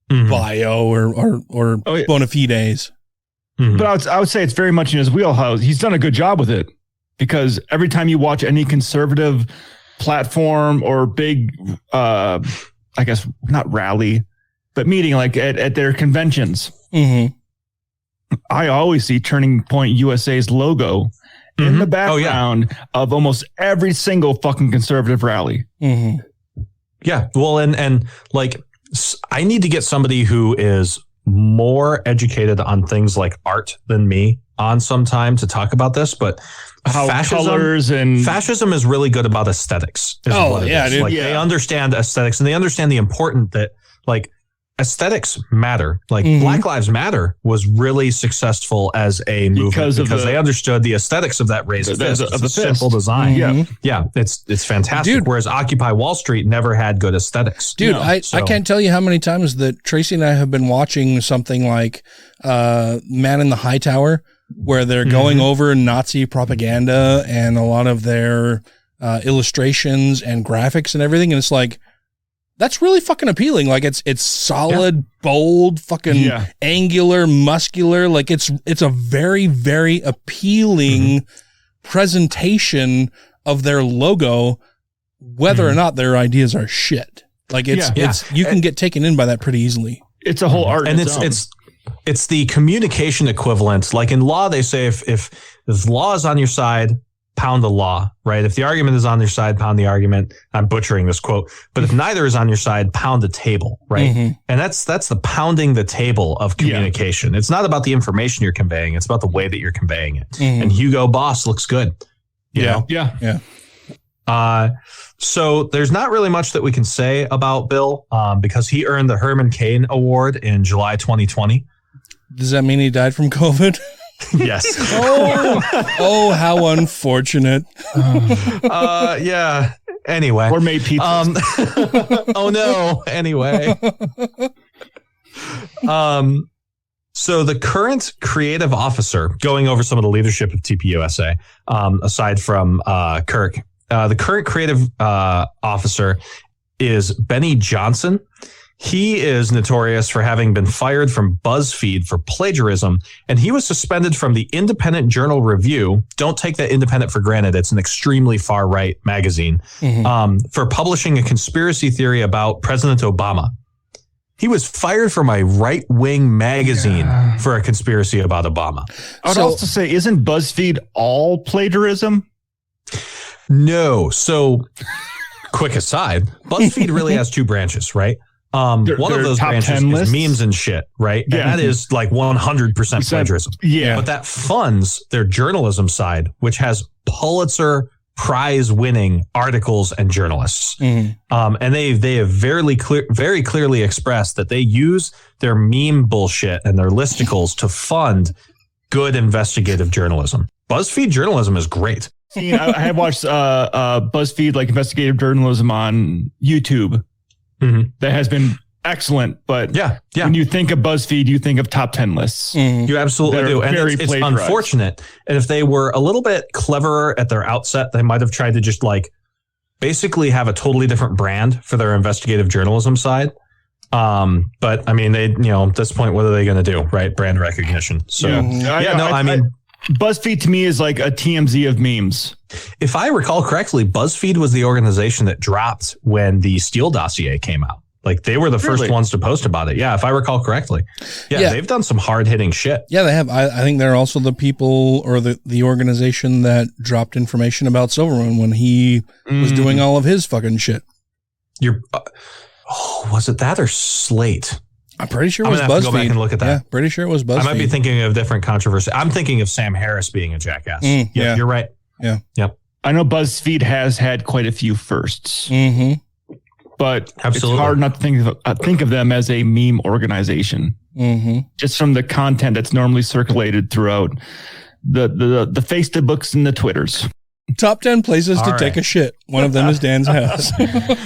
bio or bona fides. But I would say it's very much in his wheelhouse. He's done a good job with it because every time you watch any conservative platform or big, I guess not rally, but meeting like at their conventions, I always see Turning Point USA's logo in the background of almost every single fucking conservative rally. Yeah. Well, and like I need to get somebody who is more educated on things like art than me on some time to talk about this, but how fascism is really good about aesthetics. They understand aesthetics and they understand the important that like aesthetics matter. Like Black Lives Matter was really successful as a movement because they understood the aesthetics of that raised fist. It's a simple design. Yeah, it's fantastic. Dude, whereas Occupy Wall Street never had good aesthetics. Dude, I can't tell you how many times that Tracy and I have been watching something like Man in the High Tower, where they're going over Nazi propaganda and a lot of their illustrations and graphics and everything, and it's like, that's really fucking appealing. Like it's solid, bold, fucking angular, muscular. Like it's a very, very appealing presentation of their logo, whether or not their ideas are shit. Like it's you can get taken in by that pretty easily. It's a whole art. And it's the communication equivalent. Like in law, they say if law is on your side, pound the law, right? If the argument is on your side, pound the argument. I'm butchering this quote, but if neither is on your side, pound the table, right? And that's the pounding the table of communication. It's not about the information you're conveying. It's about the way that you're conveying it. And Hugo Boss looks good. You know? So there's not really much that we can say about Bill because he earned the Herman Cain Award in July 2020. Does that mean he died from COVID? Yes. Oh, how unfortunate. Yeah. Anyway. Or made pizza. Oh no. Anyway. So the current creative officer, going over some of the leadership of TPUSA, aside from Kirk, the current creative officer is Benny Johnson. He is notorious for having been fired from BuzzFeed for plagiarism, and he was suspended from the Independent Journal Review. Don't take that independent for granted. It's an extremely far-right magazine for publishing a conspiracy theory about President Obama. He was fired from a right-wing magazine for a conspiracy about Obama. I would also say, isn't BuzzFeed all plagiarism? No. So, quick aside, BuzzFeed really has two branches, right? One of those branches is memes and shit, right? Yeah. And that is like 100% plagiarism. Yeah. But that funds their journalism side, which has Pulitzer Prize-winning articles and journalists. And they have very clearly expressed that they use their meme bullshit and their listicles to fund good investigative journalism. BuzzFeed journalism is great. I have watched BuzzFeed like investigative journalism on YouTube. That has been excellent, but when you think of BuzzFeed, you think of top 10 lists. You absolutely do. And it's unfortunate. And if they were a little bit cleverer at their outset, they might have tried to just like basically have a totally different brand for their investigative journalism side. But I mean, they, at this point, what are they going to do? Right. Brand recognition. So I mean, BuzzFeed to me is like a TMZ of memes. If I recall correctly, BuzzFeed was the organization that dropped when the Steele dossier came out. Like they were the first ones to post about it. Yeah, if I recall correctly. Yeah, they've done some hard hitting shit. Yeah, they have. I think they're also the people or the organization that dropped information about Silverman when he was doing all of his fucking shit. Was it that or Slate? I'm pretty sure it was BuzzFeed. I'm going to go back and look at that. Yeah, pretty sure it was BuzzFeed. I might be thinking of different controversy. I'm thinking of Sam Harris being a jackass. Yeah, you're right. Yeah. Yep. I know BuzzFeed has had quite a few firsts. But absolutely, it's hard not to think of them as a meme organization. Just from the content that's normally circulated throughout the Facebooks and the Twitters. Top 10 places to take a shit. One of them is Dan's house.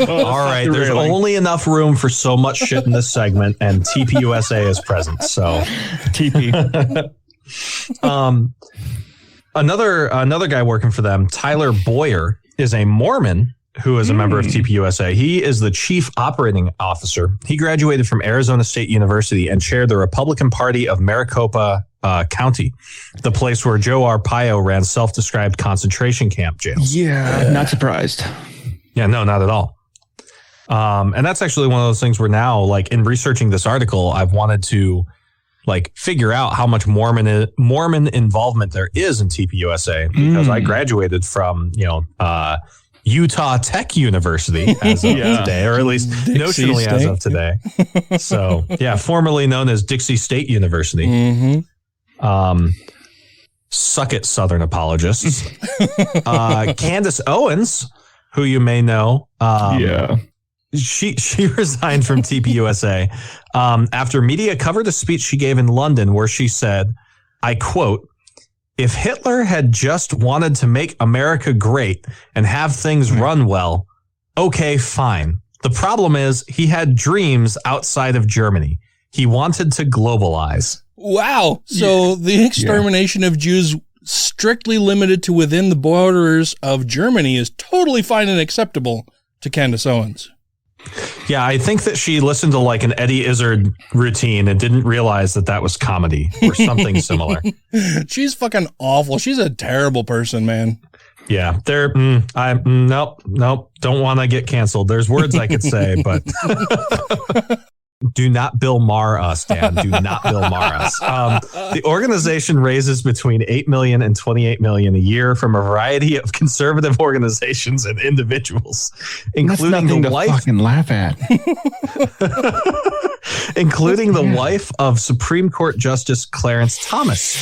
All right. There's only enough room for so much shit in this segment, and TPUSA is present. So TP. Another guy working for them, Tyler Boyer, is a Mormon who is a member of TPUSA. He is the chief operating officer. He graduated from Arizona State University and chaired the Republican Party of Maricopa County, the place where Joe Arpaio ran self-described concentration camp jails. Yeah, not surprised. Yeah, no, not at all. And that's actually one of those things where now, like in researching this article, I've wanted to like figure out how much Mormon involvement there is in TPUSA because I graduated from, Utah Tech University as of today, or at least notionally as of today. So, yeah, formerly known as Dixie State University. Suck it, Southern apologists. Candace Owens, who you may know. She resigned from TPUSA after media covered a speech she gave in London where she said, I quote, "If Hitler had just wanted to make America great and have things run well, okay, fine. The problem is he had dreams outside of Germany. He wanted to globalize." Wow. So the extermination of Jews strictly limited to within the borders of Germany is totally fine and acceptable to Candace Owens. Yeah, I think that she listened to like an Eddie Izzard routine and didn't realize that was comedy or something similar. She's fucking awful. She's a terrible person, man. Yeah, nope, don't want to get canceled. There's words I could say, but do not Bill Maher us, Dan. Do not Bill Maher us. The organization raises between $8 million and $28 million a year from a variety of conservative organizations and individuals, including the wife. Fucking laugh at. including the wife of Supreme Court Justice Clarence Thomas,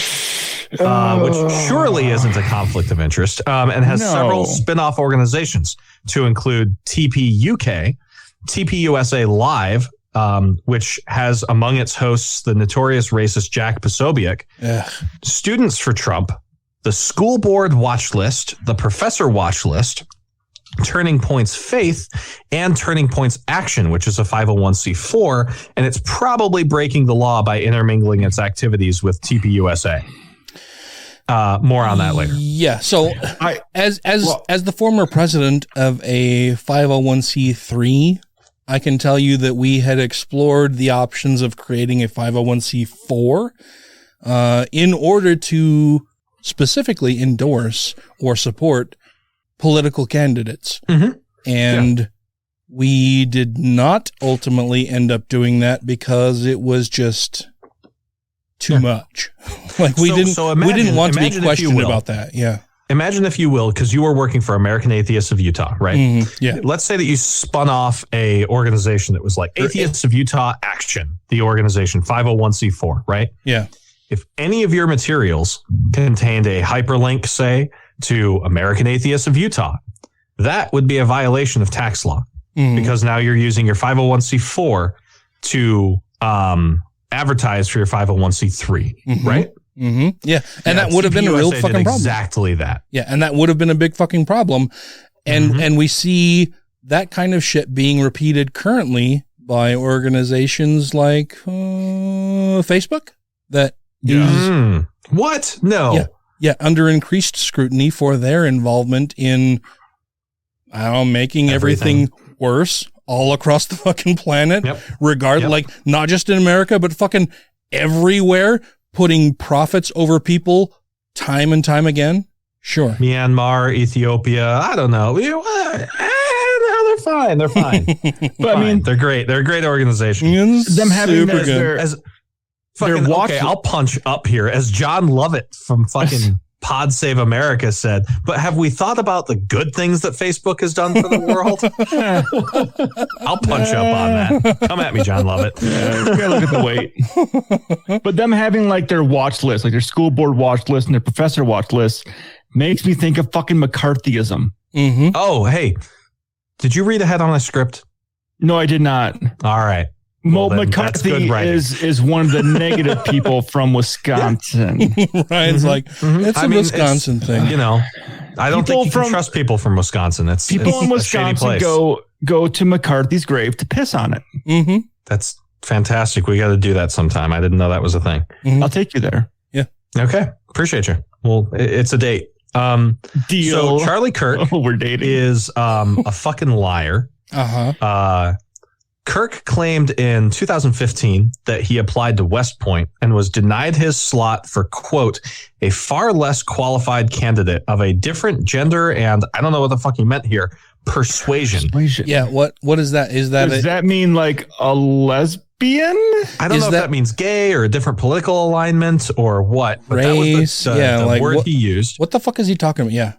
which surely isn't a conflict of interest, and has several spin-off organizations to include TP UK, TPUSA Live, which has among its hosts the notorious racist Jack Posobiec, Students for Trump, the School Board Watch List, the Professor Watch List, Turning Point's Faith, and Turning Point's Action, which is a 501c4, and it's probably breaking the law by intermingling its activities with TPUSA. More on that later. Yeah. So as the former president of a 501c3, I can tell you that we had explored the options of creating a 501c4 in order to specifically endorse or support political candidates. And We did not ultimately end up doing that because it was just too much. Like we didn't want to be questioned about that. Yeah. Imagine, if you will, because you were working for American Atheists of Utah, right? Mm-hmm. Yeah. Let's say that you spun off a organization that was like Atheists of Utah Action, the organization, 501c4, right? Yeah. If any of your materials contained a hyperlink, say, to American Atheists of Utah, that would be a violation of tax law, because now you're using your 501c4 to advertise for your 501c3, right? Mm-hmm. Yeah. And that would have been a real fucking problem. Exactly that. Yeah. And that would have been a big fucking problem. And we see that kind of shit being repeated currently by organizations like Facebook that is what? No. Yeah. Under increased scrutiny for their involvement in, I don't know, making everything worse all across the fucking planet, like not just in America, but fucking everywhere, putting profits over people time and time again. Sure. Myanmar, Ethiopia, I don't know. No, they're fine. They're fine. But I mean, they're great. They're a great organization. Them having their watch. Okay, I'll punch up here, as John Lovett from fucking Pod Save America said. But have we thought about the good things that Facebook has done for the world? I'll punch up on that. Come at me, John Lovett. Yeah, we gotta look at the weight. But them having like their watch list, like their school board watch list and their professor watch list, makes me think of fucking McCarthyism. Mm-hmm. Oh, hey, did you read ahead on a script? No, I did not. All right. McCarthy is one of the negative people from Wisconsin. Ryan's like, it's a Wisconsin thing. You know, I don't think you can trust people from Wisconsin. It's in Wisconsin go to McCarthy's grave to piss on it. Mm-hmm. That's fantastic. We got to do that sometime. I didn't know that was a thing. I'll take you there. Yeah. Okay. Appreciate you. Well, it's a date. Deal. So Charlie Kirk we're dating. is a fucking liar. Kirk claimed in 2015 that he applied to West Point and was denied his slot for, quote, a far less qualified candidate of a different gender and, I don't know what the fuck he meant here, persuasion. Yeah, what is that? Does that mean like a lesbian? I don't know if that means gay or a different political alignment or what. But race? That was the word he used. What the fuck is he talking about? Yeah.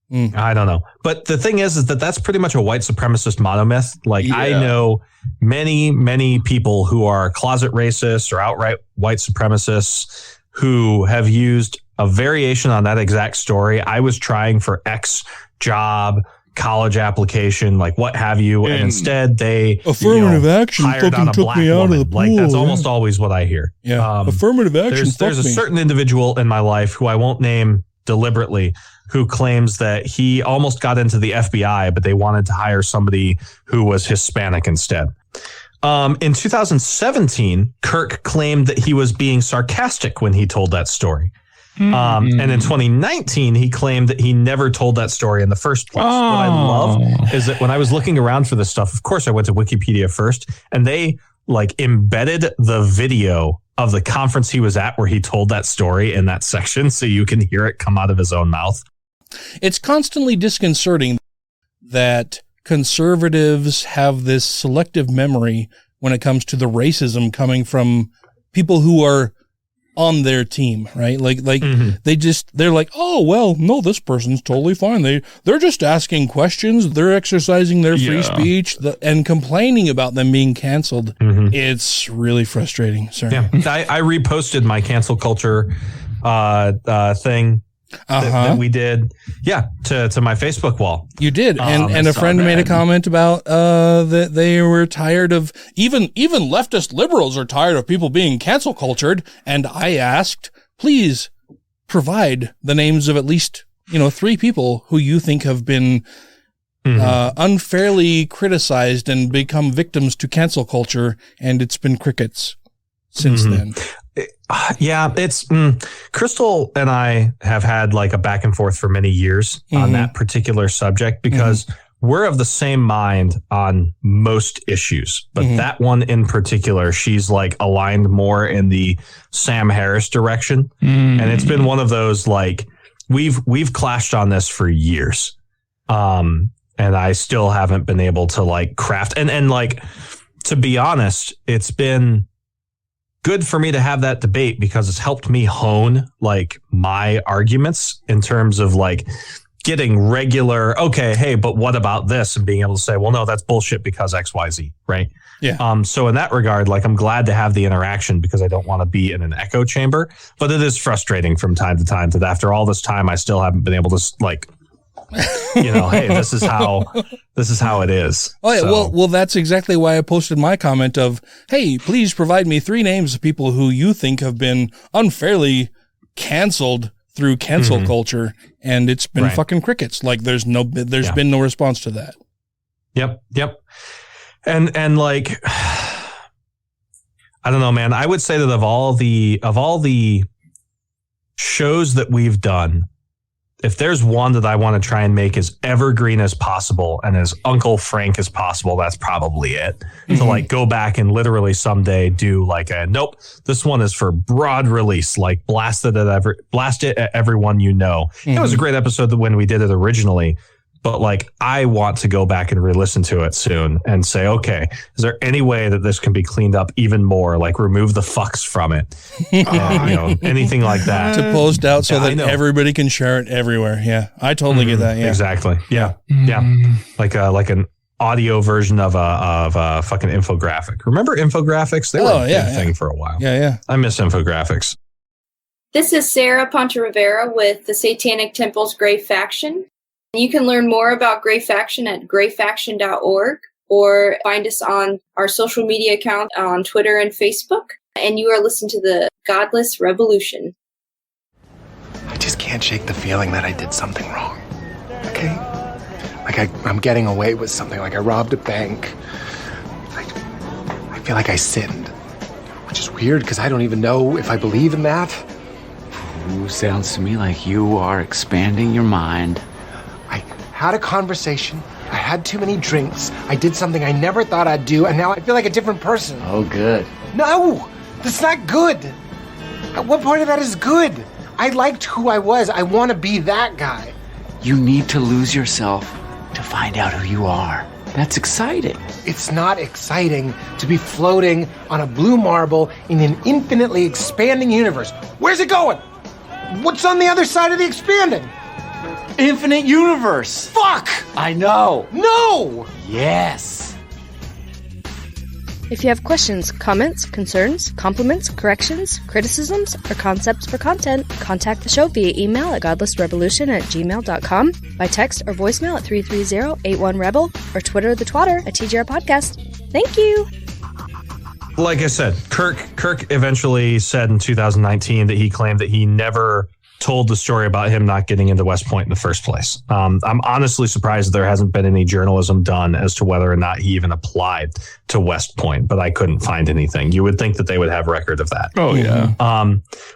I don't know. But the thing is that that's pretty much a white supremacist monomyth. Like I know many, many people who are closet racists or outright white supremacists who have used a variation on that exact story. I was trying for X job, college application, like what have you. And instead they affirmative action hired on a took black me out woman. of the pool. Like that's almost always what I hear. Yeah. Affirmative action. There's a certain individual in my life who I won't name deliberately, who claims that he almost got into the FBI, but they wanted to hire somebody who was Hispanic instead. In 2017, Kirk claimed that he was being sarcastic when he told that story. And in 2019, he claimed that he never told that story in the first place. What I love is that when I was looking around for this stuff, of course, I went to Wikipedia first, and they like embedded the video of the conference he was at where he told that story in that section, so you can hear it come out of his own mouth. It's constantly disconcerting that conservatives have this selective memory when it comes to the racism coming from people who are on their team, right? Like they're like, oh, well, no, this person's totally fine. They're just asking questions. They're exercising their free speech and complaining about them being canceled. It's really frustrating. Sorry. Yeah. I reposted my cancel culture thing that we did. Yeah. To my Facebook wall. You did. And a friend made a comment about that they were tired of even leftist liberals are tired of people being cancel cultured. And I asked, please provide the names of at least, 3 people who you think have been unfairly criticized and become victims to cancel culture. And it's been crickets since then. Yeah, it's Crystal and I have had like a back and forth for many years on that particular subject because we're of the same mind on most issues, but that one in particular, she's like aligned more in the Sam Harris direction. And it's been one of those, like we've clashed on this for years. And I still haven't been able to like craft and like, to be honest, it's been good for me to have that debate because it's helped me hone like my arguments in terms of like getting regular, okay, hey, but what about this? And being able to say, well, no, that's bullshit because XYZ, right? Yeah. So in that regard, like I'm glad to have the interaction because I don't want to be in an echo chamber, but it is frustrating from time to time that after all this time, I still haven't been able to like, you know, hey, this is how it is. Oh yeah, So, well, that's exactly why I posted my comment of, hey, please provide me 3 names of people who you think have been unfairly canceled through cancel culture, and it's been fucking crickets. Like there's been no response to that. Yep. And like, I don't know, man. I would say that of all the shows that we've done, if there's one that I want to try and make as evergreen as possible and as Uncle Frank as possible, that's probably it. To like go back and literally someday do like nope, this one is for broad release, like blast it at everyone you know. It was a great episode when we did it originally, but like I want to go back and re-listen to it soon and say, okay, is there any way that this can be cleaned up even more? Like remove the fucks from it, you know, anything like that to post out so that everybody can share it everywhere. Yeah, I totally get that. Yeah, exactly. Yeah, like an audio version of a fucking infographic. Remember infographics? They were a big thing for a while. Yeah. I miss infographics. This is Sarah Ponte Rivera with the Satanic Temple's Grey Faction. You can learn more about Grey Faction at greyfaction.org or find us on our social media account on Twitter and Facebook. And you are listening to the Godless Rebelution. I just can't shake the feeling that I did something wrong. Okay? Like I'm getting away with something, like I robbed a bank. I feel like I sinned, which is weird because I don't even know if I believe in that. Ooh, sounds to me like you are expanding your mind. I had a conversation, I had too many drinks, I did something I never thought I'd do, and now I feel like a different person. Oh, good. No! That's not good! What part of that is good? I liked who I was. I want to be that guy. You need to lose yourself to find out who you are. That's exciting. It's not exciting to be floating on a blue marble in an infinitely expanding universe. Where's it going? What's on the other side of the expanding? Infinite universe. Fuck! I know. No! Yes. If you have questions, comments, concerns, compliments, corrections, criticisms, or concepts for content, contact the show via email at godlessrebelution@gmail.com, by text or voicemail at 330-81-REBEL, or Twitter the twatter at TGR Podcast. Thank you. Like I said, Kirk eventually said in 2019 that he claimed that he never told the story about him not getting into West Point in the first place. I'm honestly surprised that there hasn't been any journalism done as to whether or not he even applied to West Point, but I couldn't find anything. You would think that they would have record of that. Oh yeah.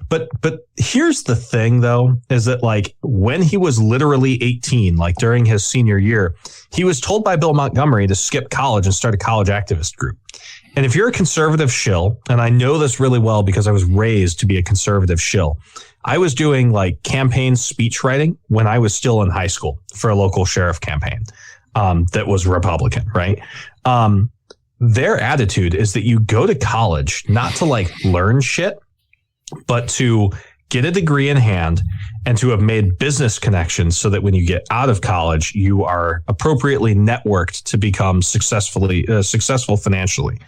But here's the thing though, is that like when he was literally 18, like during his senior year, he was told by Bill Montgomery to skip college and start a college activist group. And if you're a conservative shill, and I know this really well because I was raised to be a conservative shill, I was doing like campaign speech writing when I was still in high school for a local sheriff campaign that was Republican, right? Their attitude is that you go to college not to like learn shit, but to get a degree in hand and to have made business connections so that when you get out of college, you are appropriately networked to become successful financially.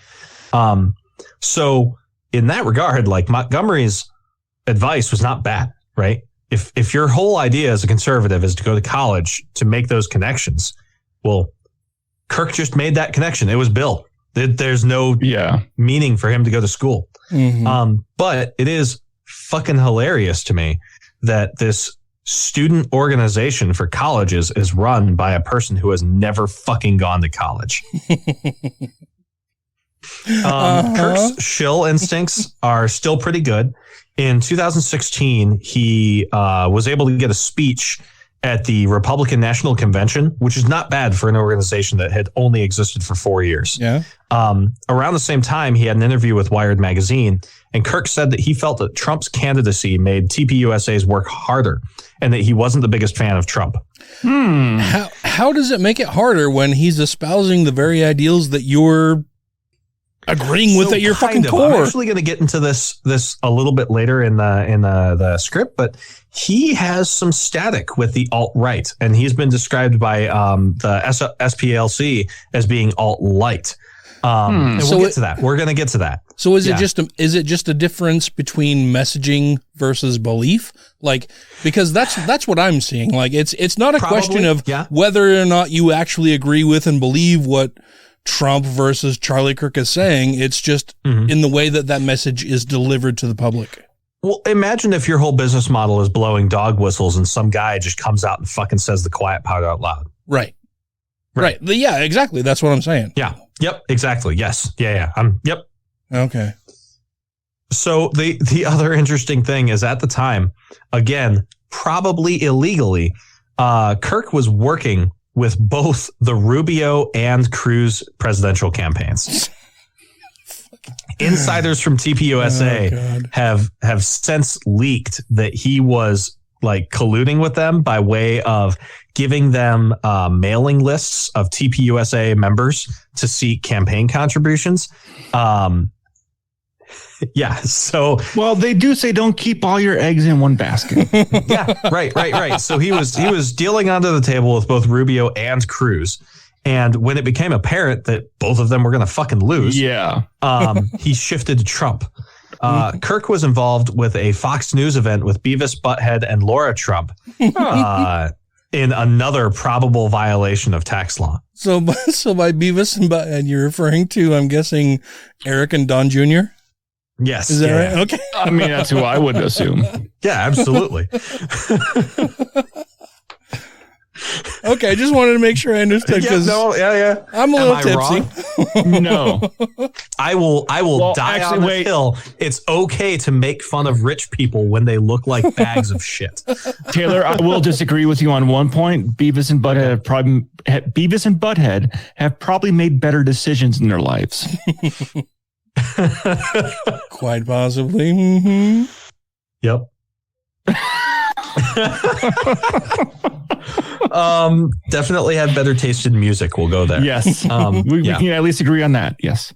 So in that regard, like Montgomery's advice was not bad, right? If your whole idea as a conservative is to go to college to make those connections, well, Kirk just made that connection. It was Bill. There's no meaning for him to go to school. But it is fucking hilarious to me that this student organization for colleges is run by a person who has never fucking gone to college. Kirk's shill instincts are still pretty good. In 2016, he was able to get a speech at the Republican National Convention, which is not bad for an organization that had only existed for 4 years. Yeah. Around the same time, he had an interview with Wired Magazine, And Kirk said that he felt that Trump's candidacy made TPUSA's work harder and that he wasn't the biggest fan of Trump. How does it make it harder when he's espousing the very ideals that you're agreeing with at your fucking core? I'm actually going to get into this a little bit later in the script, but he has some static with the alt-right, and he's been described by the SPLC as being alt-light. And we'll get to that. We're going to get to that. So is it just a difference between messaging versus belief? Like, because that's what I'm seeing. Like, it's not a question of whether or not you actually agree with and believe what Trump versus Charlie Kirk is saying. It's just in the way that message is delivered to the public. Well, imagine if your whole business model is blowing dog whistles and some guy just comes out and fucking says the quiet part out loud. Right. Yeah, exactly. That's what I'm saying. Yeah. Yep. Exactly. Yes. Yeah. Yep. Okay. So the other interesting thing is at the time, again, probably illegally, Kirk was working with both the Rubio and Cruz presidential campaigns. Insiders from TPUSA have since leaked that he was like colluding with them by way of giving them mailing lists of TPUSA members to seek campaign contributions. Yeah. So, well, they do say don't keep all your eggs in one basket. Yeah. Right. So he was dealing onto the table with both Rubio and Cruz. And when it became apparent that both of them were going to fucking lose, he shifted to Trump. Kirk was involved with a Fox News event with Beavis, Butthead, and Laura Trump in another probable violation of tax law. So by Beavis and Butthead, you're referring to, I'm guessing, Eric and Don Jr.? Yes. Is that right? Okay. I mean, that's who I would assume. Yeah, absolutely. Okay, I just wanted to make sure I understood because I'm a little tipsy. No, I will die on the hill. It's okay to make fun of rich people when they look like bags of shit. Taylor, I will disagree with you on one point. Beavis and Butthead have probably made better decisions in their lives. Quite possibly. Mm-hmm. Yep. Definitely had better taste in music. We'll go there. Yes. We can at least agree on that. Yes.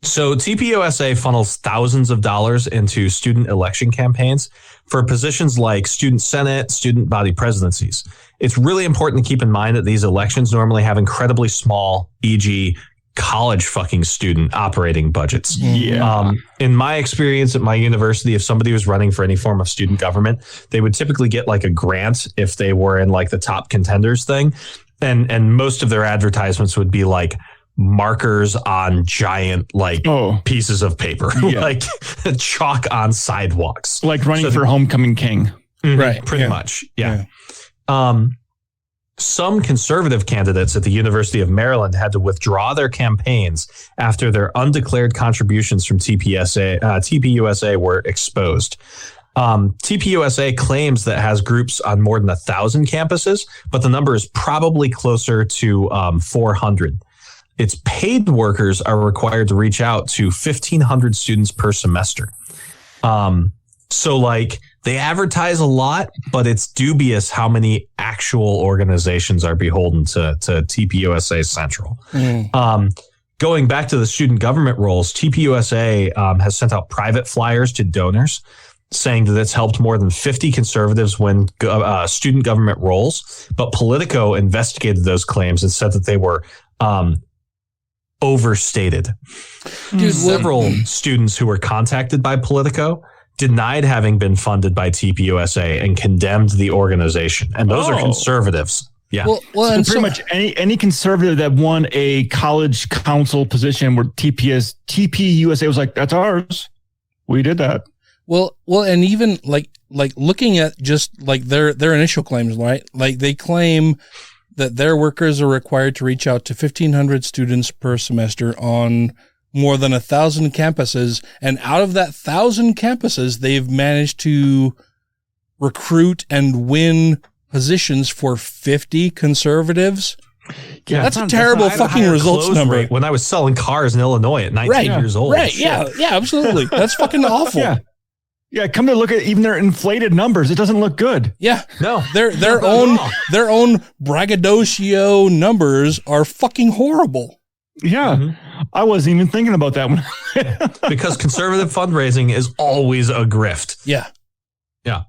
So TPUSA funnels thousands of dollars into student election campaigns for positions like student senate, student body presidencies. It's really important to keep in mind that these elections normally have incredibly small, e.g., college fucking student operating budgets. Yeah. In my experience at my university, if somebody was running for any form of student government, they would typically get like a grant if they were in like the top contenders thing. And most of their advertisements would be like markers on giant like pieces of paper, like chalk on sidewalks. Like running for homecoming king. Right. Pretty much. Yeah. Some conservative candidates at the University of Maryland had to withdraw their campaigns after their undeclared contributions from TPUSA were exposed. TPUSA claims that it has groups on more than 1,000 campuses, but the number is probably closer to 400. Its paid workers are required to reach out to 1,500 students per semester. So like they advertise a lot, but it's dubious how many actual organizations are beholden to TPUSA Central. Going back to the student government roles, TPUSA has sent out private flyers to donors saying that it's helped more than 50 conservatives win student government roles. But Politico investigated those claims and said that they were overstated. Several students who were contacted by Politico denied having been funded by TPUSA and condemned the organization. And those are conservatives. Yeah. So pretty much any conservative that won a college council position where TPUSA was like, that's ours. We did that. Well, and even like looking at just like their initial claims, right? Like they claim that their workers are required to reach out to 1,500 students per semester on more than 1,000 campuses. And out of that 1,000 campuses, they've managed to recruit and win positions for 50 conservatives. Yeah, that's a terrible fucking results number. When I was selling cars in Illinois at 19 years old. Right. Yeah, absolutely. That's fucking awful. Yeah, come to look at even their inflated numbers. It doesn't look good. Yeah. No. Their own braggadocio numbers are fucking horrible. Yeah. I wasn't even thinking about that one. Because conservative fundraising is always a grift. Yeah. Yeah.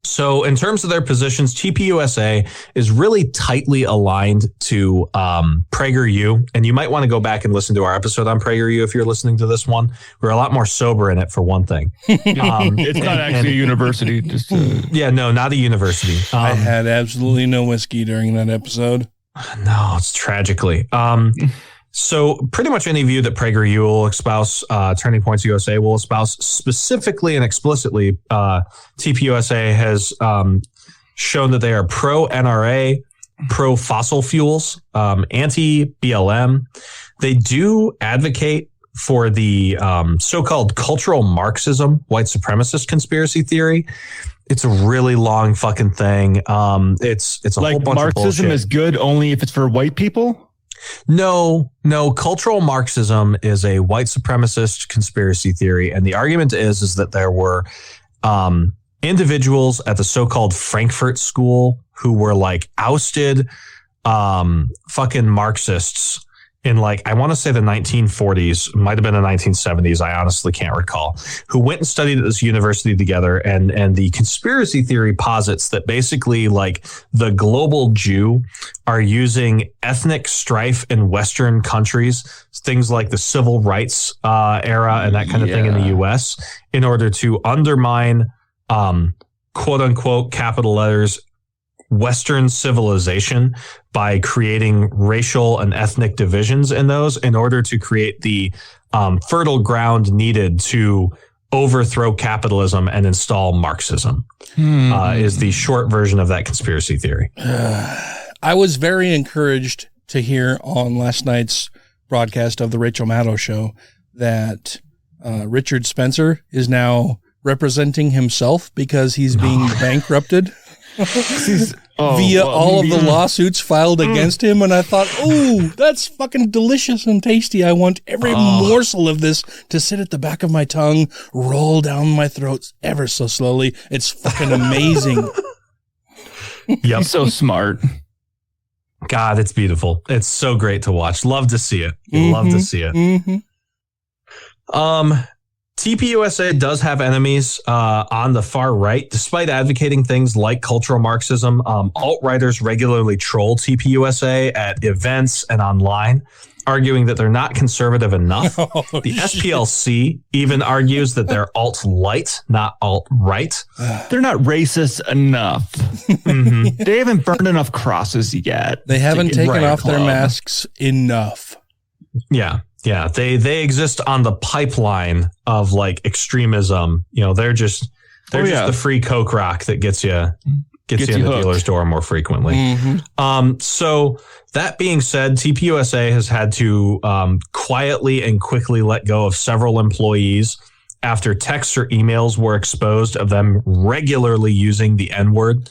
So in terms of their positions, TPUSA is really tightly aligned to PragerU. And you might want to go back and listen to our episode on PragerU if you're listening to this one. We're a lot more sober in it, for one thing. It's not actually a university. Yeah, no, not a university. I had absolutely no whiskey during that episode. No, it's tragically. So pretty much any view that PragerU will espouse, Turning Points USA will espouse, specifically and explicitly, TPUSA has shown that they are pro-NRA, pro-fossil fuels, anti-BLM. They do advocate for the so-called cultural Marxism, white supremacist conspiracy theory. It's a really long fucking thing. It's a like whole bunch Marxism of bullshit. is good only if it's for white people? No. Cultural Marxism is a white supremacist conspiracy theory. And the argument is that there were individuals at the so-called Frankfurt School who were like ousted fucking Marxists in like, I want to say the 1940s, might have been the 1970s. I honestly can't recall, who went and studied at this university together. And the conspiracy theory posits that basically like the global Jew are using ethnic strife in Western countries, things like the civil rights era and that kind of thing in the US, in order to undermine, quote unquote, capital letters, Western civilization by creating racial and ethnic divisions in those in order to create the fertile ground needed to overthrow capitalism and install Marxism, is the short version of that conspiracy theory. I was very encouraged to hear on last night's broadcast of the Rachel Maddow show that Richard Spencer is now representing himself because he's being bankrupted. Via all of the lawsuits filed against him. And I thought, that's fucking delicious and tasty. I want every morsel of this to sit at the back of my tongue, roll down my throat ever so slowly. It's fucking amazing. Yep. He's so smart. God, it's beautiful. It's so great to watch. Love to see it. Love to see it. TPUSA does have enemies on the far right, despite advocating things like cultural Marxism. Alt-writers regularly troll TPUSA at events and online, arguing that they're not conservative enough. The SPLC even argues that they're alt-light, not alt-right. They're not racist enough. They haven't burned enough crosses yet. They haven't taken off their masks enough. Yeah. Yeah, they exist on the pipeline of like extremism. You know, they're just the free Coke rock that gets you in the dealer's door more frequently. So that being said, TPUSA has had to quietly and quickly let go of several employees after texts or emails were exposed of them regularly using the N-word.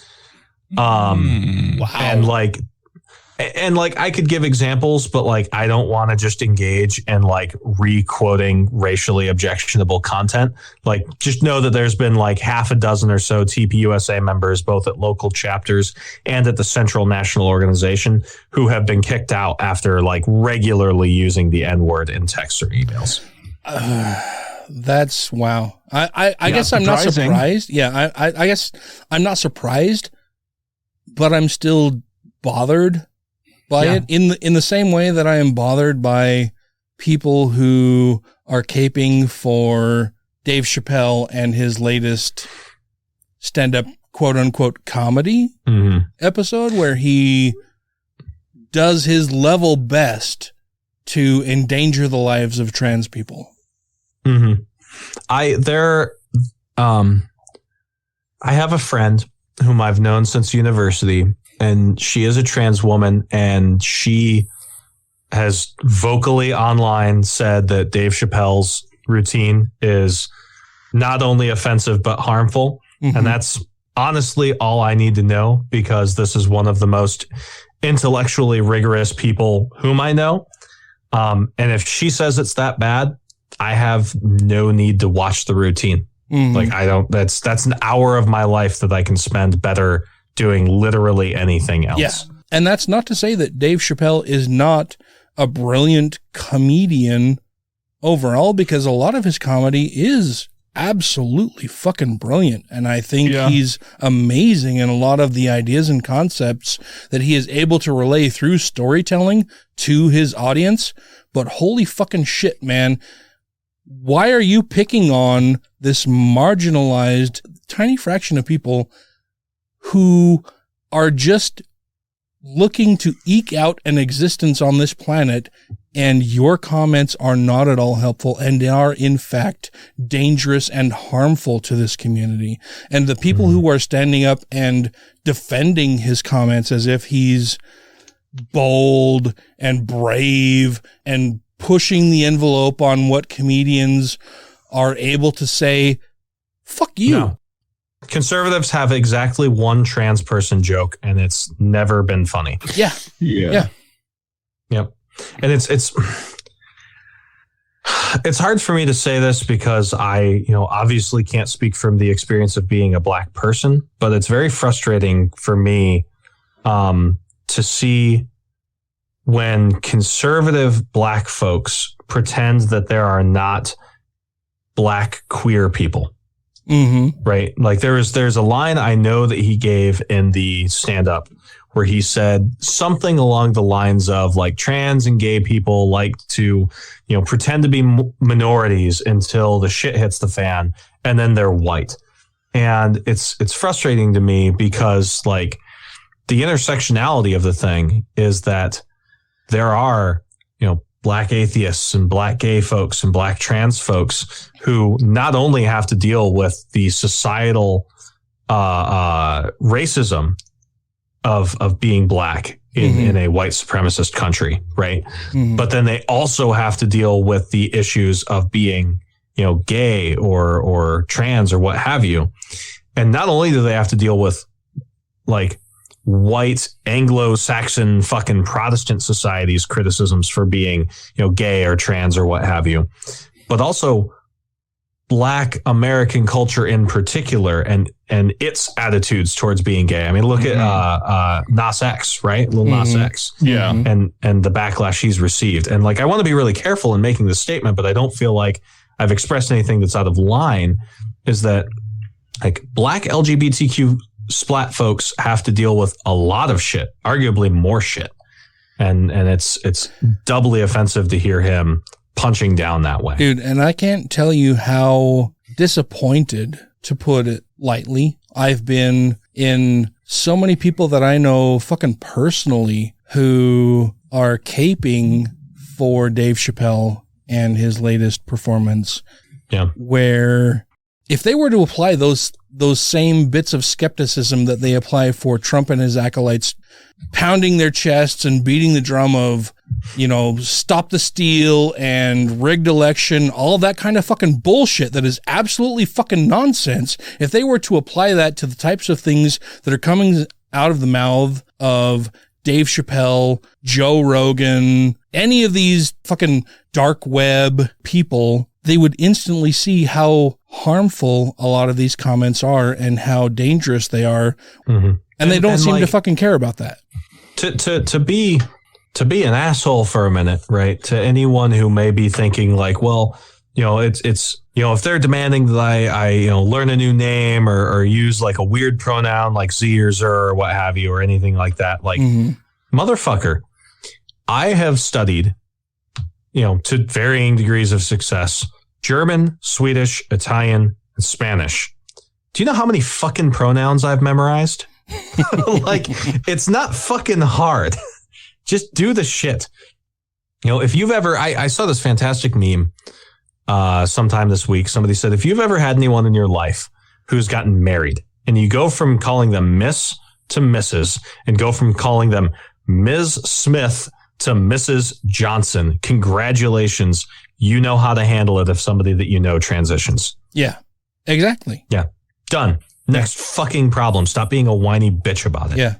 And I could give examples, but like, I don't want to just engage in like re-quoting racially objectionable content. Like, just know that there's been like half a dozen or so TPUSA members, both at local chapters and at the central national organization, who have been kicked out after like regularly using the N-word in texts or emails. That's wow. I guess I'm not surprised. Yeah. I guess I'm not surprised, but I'm still bothered by it in the same way that I am bothered by people who are caping for Dave Chappelle and his latest stand-up quote unquote comedy episode where he does his level best to endanger the lives of trans people. I have a friend whom I've known since university, and she is a trans woman, and she has vocally online said that Dave Chappelle's routine is not only offensive, but harmful. And that's honestly all I need to know, because this is one of the most intellectually rigorous people whom I know. And if she says it's that bad, I have no need to watch the routine. Mhm. Like I don't, that's an hour of my life that I can spend better doing literally anything else. Yeah. And that's not to say that Dave Chappelle is not a brilliant comedian overall, because a lot of his comedy is absolutely fucking brilliant. And I think he's amazing in a lot of the ideas and concepts that he is able to relay through storytelling to his audience. But holy fucking shit, man. Why are you picking on this marginalized tiny fraction of people who are just looking to eke out an existence on this planet, and your comments are not at all helpful and are in fact dangerous and harmful to this community? And the people who are standing up and defending his comments as if he's bold and brave and pushing the envelope on what comedians are able to say, fuck you. No. Conservatives have exactly one trans person joke, and it's never been funny. Yeah. Yep. And it's hard for me to say this because I, obviously can't speak from the experience of being a black person, but it's very frustrating for me to see when conservative black folks pretend that there are not black queer people. Mm-hmm. Right. Like there's a line I know that he gave in the stand up where he said something along the lines of like trans and gay people like to, pretend to be minorities until the shit hits the fan and then they're white. And it's frustrating to me because like the intersectionality of the thing is that there are, black atheists and black gay folks and black trans folks who not only have to deal with the societal racism of being black in a white supremacist country, right? Mm-hmm. But then they also have to deal with the issues of being, gay or trans or what have you. And not only do they have to deal with like white Anglo-Saxon fucking Protestant society's criticisms for being, gay or trans or what have you, but also black American culture in particular and its attitudes towards being gay. I mean, look at Nas X, right? Lil Nas X. Yeah. And the backlash he's received. And like, I want to be really careful in making this statement, but I don't feel like I've expressed anything that's out of line, is that like black LGBTQ splat folks have to deal with a lot of shit, arguably more shit. And it's doubly offensive to hear him punching down that way. Dude, and I can't tell you how disappointed, to put it lightly, I've been in so many people that I know fucking personally who are caping for Dave Chappelle and his latest performance. Yeah. Where if they were to apply those same bits of skepticism that they apply for Trump and his acolytes, pounding their chests and beating the drum of, stop the steal and rigged election, all that kind of fucking bullshit that is absolutely fucking nonsense. If they were to apply that to the types of things that are coming out of the mouth of Dave Chappelle, Joe Rogan, any of these fucking dark web people, they would instantly see how harmful a lot of these comments are and how dangerous they are. Mm-hmm. And they don't seem to fucking care about that. To be an asshole for a minute, right? To anyone who may be thinking like, well, it's if they're demanding that I learn a new name or use like a weird pronoun like Z or Zer or what have you, or anything like that, like motherfucker, I have studied, to varying degrees of success, German, Swedish, Italian, and Spanish. Do you know how many fucking pronouns I've memorized? Like, it's not fucking hard. Just do the shit. If you've ever, I saw this fantastic meme sometime this week. Somebody said, if you've ever had anyone in your life who's gotten married and you go from calling them Miss to Mrs. and go from calling them Ms. Smith to Mrs. Johnson, congratulations. You know how to handle it if somebody that transitions. Yeah, exactly. Yeah. Done. Next fucking problem. Stop being a whiny bitch about it. Yeah.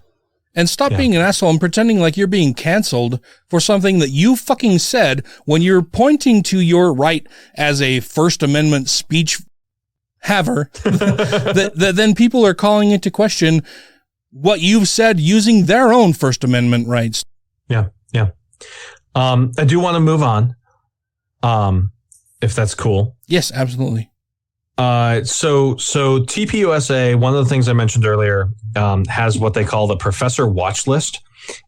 And stop being an asshole and pretending like you're being canceled for something that you fucking said when you're pointing to your right as a First Amendment speech haver. that then people are calling into question what you've said using their own First Amendment rights. Yeah. I do want to move on. If that's cool. Yes, absolutely. So TPUSA, one of the things I mentioned earlier, has what they call the Professor Watch List,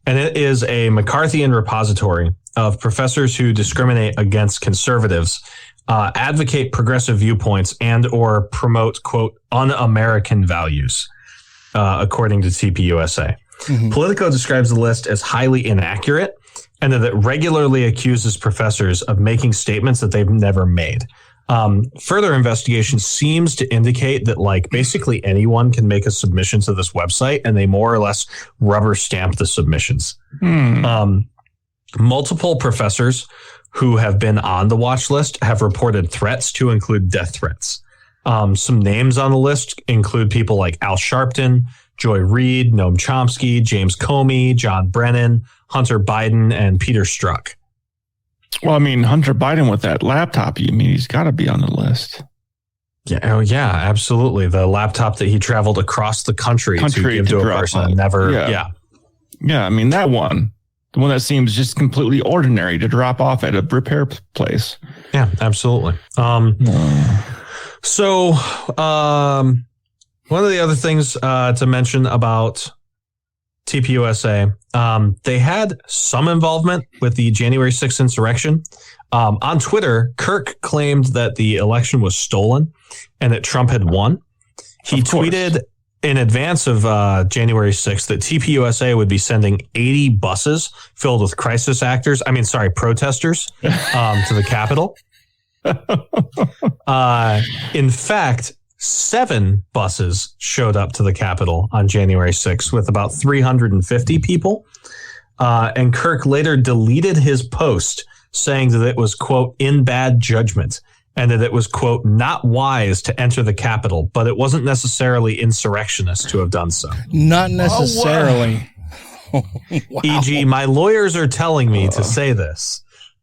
and it is a McCarthyian repository of professors who discriminate against conservatives, advocate progressive viewpoints, and or promote, quote, un-American values, according to TPUSA. Mm-hmm. Politico describes the list as highly inaccurate and that it regularly accuses professors of making statements that they've never made. Further investigation seems to indicate that like basically anyone can make a submission to this website and they more or less rubber stamp the submissions. Multiple professors who have been on the watch list have reported threats to include death threats. Some names on the list include people like Al Sharpton, Joy Reid, Noam Chomsky, James Comey, John Brennan, Hunter Biden, and Peter Strzok. Well, I mean, Hunter Biden with that laptop, he's got to be on the list. Yeah, oh yeah, absolutely. The laptop that he traveled across the country to give to a person and never. Yeah. I mean, that one, the one that seems just completely ordinary to drop off at a repair place. Yeah, absolutely. So, one of the other things to mention about TPUSA, they had some involvement with the January 6th insurrection. On Twitter, Kirk claimed that the election was stolen and that Trump had won. He tweeted in advance of January 6th that TPUSA would be sending 80 buses filled with protesters to the Capitol. In fact, 7 buses showed up to the Capitol on January 6th with about 350 people. And Kirk later deleted his post saying that it was, quote, in bad judgment and that it was, quote, not wise to enter the Capitol, but it wasn't necessarily insurrectionist to have done so. Not necessarily. Wow. E.g., my lawyers are telling me to say this.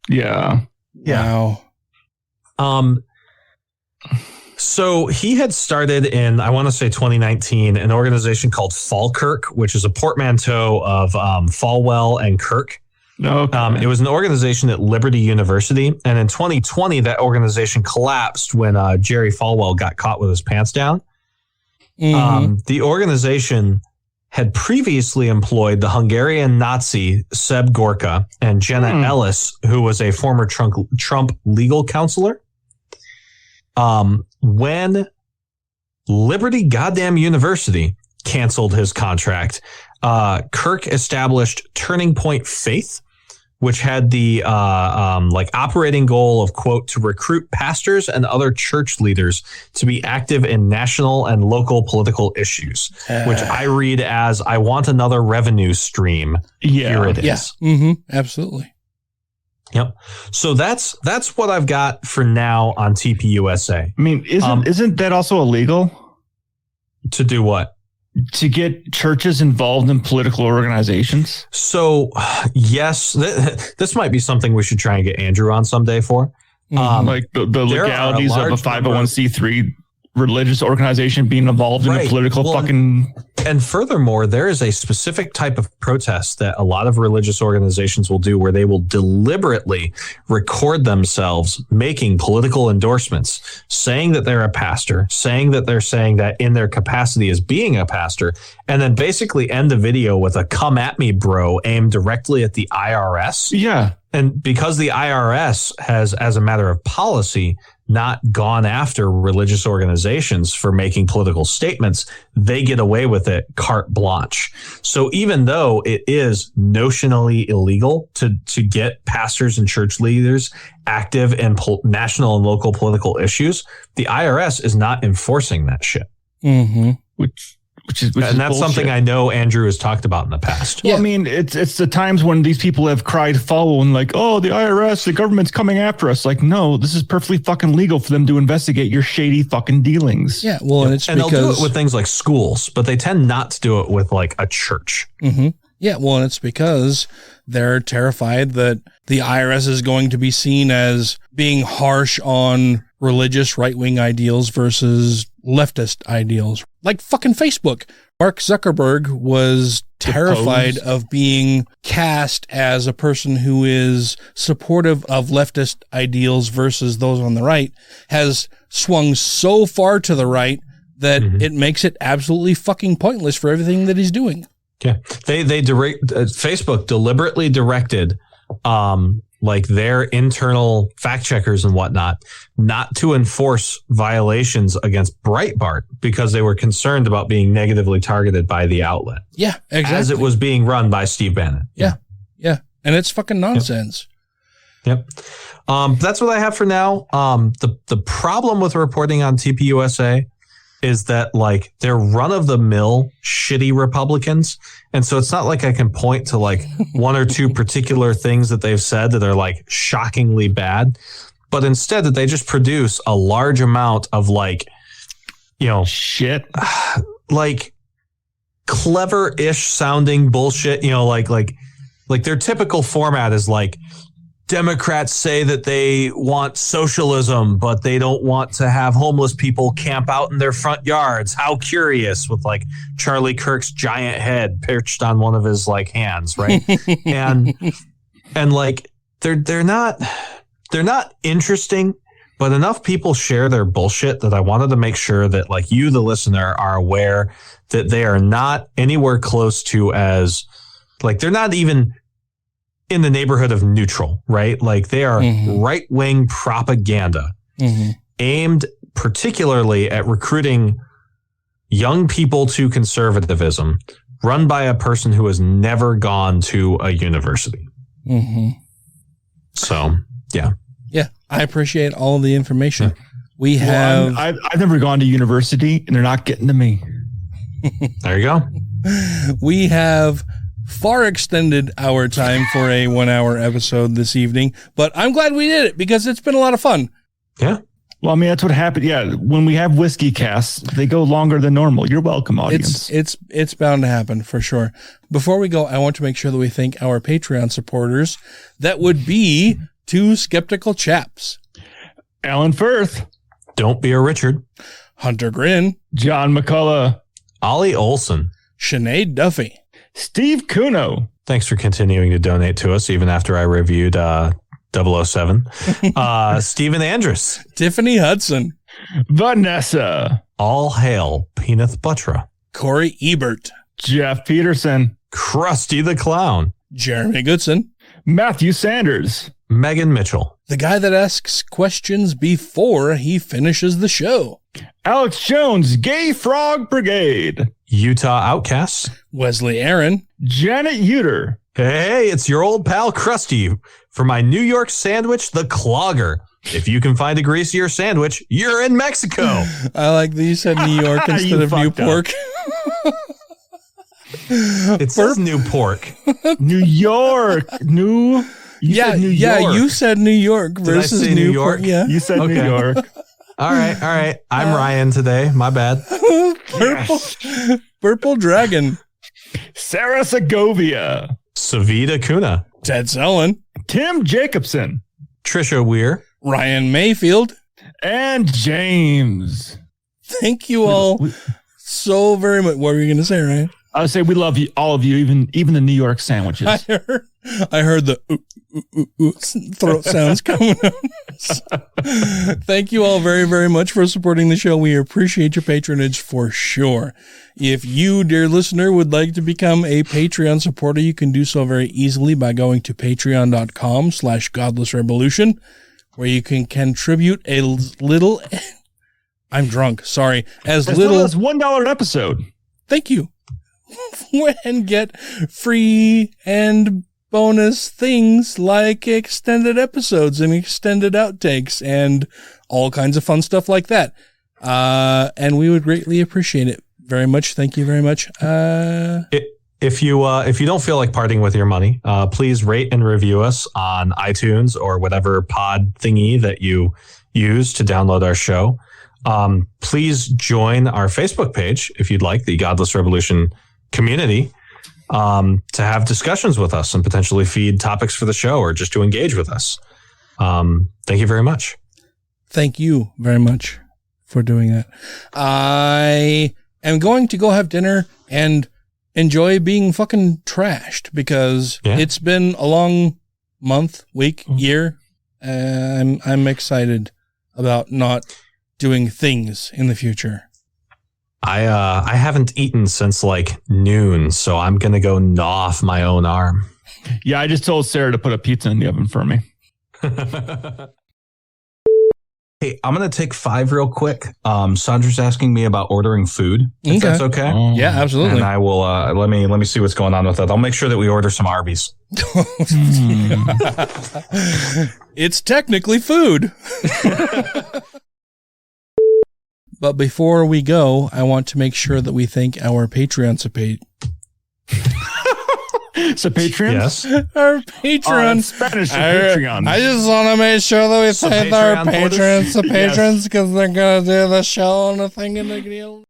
Yeah. Wow. So he had started in, I want to say 2019, an organization called Falkirk, which is a portmanteau of Falwell and Kirk. Okay. It was an organization at Liberty University. And in 2020, that organization collapsed when Jerry Falwell got caught with his pants down. Mm-hmm. The organization had previously employed the Hungarian Nazi Seb Gorka and Jenna Ellis, who was a former Trump legal counselor. When Liberty goddamn University canceled his contract, Kirk established Turning Point Faith, which had the operating goal of, quote, to recruit pastors and other church leaders to be active in national and local political issues, which I read as, I want another revenue stream. Yeah. Here it is. Yeah. Mm-hmm. Absolutely. Yep. So that's what I've got for now on TPUSA. I mean, isn't that also illegal? To do what? To get churches involved in political organizations? So, yes, this might be something we should try and get Andrew on someday for. Like the legalities of a 501c3 religious organization being involved in a political fucking... And furthermore, there is a specific type of protest that a lot of religious organizations will do where they will deliberately record themselves making political endorsements, saying that they're a pastor, saying that in their capacity as being a pastor, and then basically end the video with a "come at me, bro" aimed directly at the IRS. Yeah. And because the IRS has, as a matter of policy, not gone after religious organizations for making political statements, they get away with it carte blanche. So even though it is notionally illegal to get pastors and church leaders active in national and local political issues, the IRS is not enforcing that shit. Mm-hmm. And that's something I know Andrew has talked about in the past. Well, I mean, it's the times when these people have cried foul and like, oh, the IRS, the government's coming after us. Like, no, this is perfectly fucking legal for them to investigate your shady fucking dealings. Yeah, well, and they'll do it with things like schools, but they tend not to do it with like a church. Mm-hmm. Yeah, well, and it's because they're terrified that the IRS is going to be seen as being harsh on religious right-wing ideals versus leftist ideals. Like fucking Facebook. Mark Zuckerberg was terrified of being cast as a person who is supportive of leftist ideals versus those on the right, has swung so far to the right that it makes it absolutely fucking pointless for everything that he's doing. Yeah, Facebook deliberately directed like their internal fact checkers and whatnot not to enforce violations against Breitbart because they were concerned about being negatively targeted by the outlet. Yeah, exactly. As it was being run by Steve Bannon. Yeah. And it's fucking nonsense. Yep. That's what I have for now. The problem with reporting on TPUSA is that like they're run of the mill shitty Republicans. And so it's not like I can point to like one or two particular things that they've said that are like shockingly bad, but instead that they just produce a large amount of like, shit, like clever-ish sounding bullshit, like their typical format is like, Democrats say that they want socialism, but they don't want to have homeless people camp out in their front yards. How curious, with like Charlie Kirk's giant head perched on one of his like hands, right? and like they're not interesting, but enough people share their bullshit that I wanted to make sure that like you, the listener, are aware that they are not anywhere close to as like they're not even in the neighborhood of neutral, right? Like they are right-wing propaganda aimed particularly at recruiting young people to conservatism, run by a person who has never gone to a university. So, yeah. Yeah, I appreciate all of the information. We have... I've never gone to university, and they're not getting to me. There you go. We have far extended our time for a 1 hour episode this evening, but I'm glad we did it because it's been a lot of fun. Yeah. Well, I mean, that's what happened. Yeah. When we have whiskey casts, they go longer than normal. You're welcome, audience. It's bound to happen for sure. Before we go, I want to make sure that we thank our Patreon supporters. That would be Two Skeptical Chaps. Alan Firth. Don't Be a Richard. Hunter Grin. John McCullough. Ollie Olson. Sinead Duffy. Steve Kuno. Thanks for continuing to donate to us, even after I reviewed 007. Stephen Andrus. Tiffany Hudson. Vanessa. All hail Peneth Buttra. Corey Ebert. Jeff Peterson. Krusty the Clown. Jeremy Goodson. Matthew Sanders. Megan Mitchell. The guy that asks questions before he finishes the show. Alex Jones, Gay Frog Brigade. Utah Outcasts. Wesley Aaron. Janet Uter. Hey, it's your old pal Krusty for my New York sandwich, the Clogger. If you can find a greasier sandwich, you're in Mexico. I like that you said New York instead of New Pork. It says New Pork. New York. You said New York. You said New York versus Did I say New York? Pork. Yeah. You said New York. All right. I'm Ryan today. My bad. Purple Dragon. Sarah Segovia. Savita Kuna. Ted Sullen. Tim Jacobson. Trisha Weir. Ryan Mayfield. And James. Thank you all so very much. What were you going to say, Ryan? I would say we love you, all of you, even the New York sandwiches. I heard the throat sounds coming out. Thank you all very, very much for supporting the show. We appreciate your patronage for sure. If you, dear listener, would like to become a Patreon supporter, you can do so very easily by going to patreon.com/GodlessRebelution, where you can contribute a little. I'm drunk. Sorry. As little as $1 an episode. Thank you. And get free and bonus things like extended episodes and extended outtakes and all kinds of fun stuff like that. And we would greatly appreciate it. very much. Thank you very much. If you don't feel like parting with your money, please rate and review us on iTunes or whatever pod thingy that you use to download our show. Please join our Facebook page if you'd like, the Godless Rebelution community, to have discussions with us and potentially feed topics for the show or just to engage with us. Thank you very much. Thank you very much for doing that. I am going to go have dinner and enjoy being fucking trashed because it's been a long month, week, year. I'm excited about not doing things in the future. I haven't eaten since like noon, so I'm going to go gnaw off my own arm. Yeah, I just told Sarah to put a pizza in the oven for me. Hey, I'm going to take 5 real quick. Sandra's asking me about ordering food. If that's okay. Yeah, absolutely. And I will, let me see what's going on with that. I'll make sure that we order some Arby's. It's technically food. But before we go, I want to make sure that we thank our Patreon So Patreon? Yes. Our Patreon. Spanish Patreon. I just want to make sure that we thank our patrons, because they're going to do the show and the thing and the deal.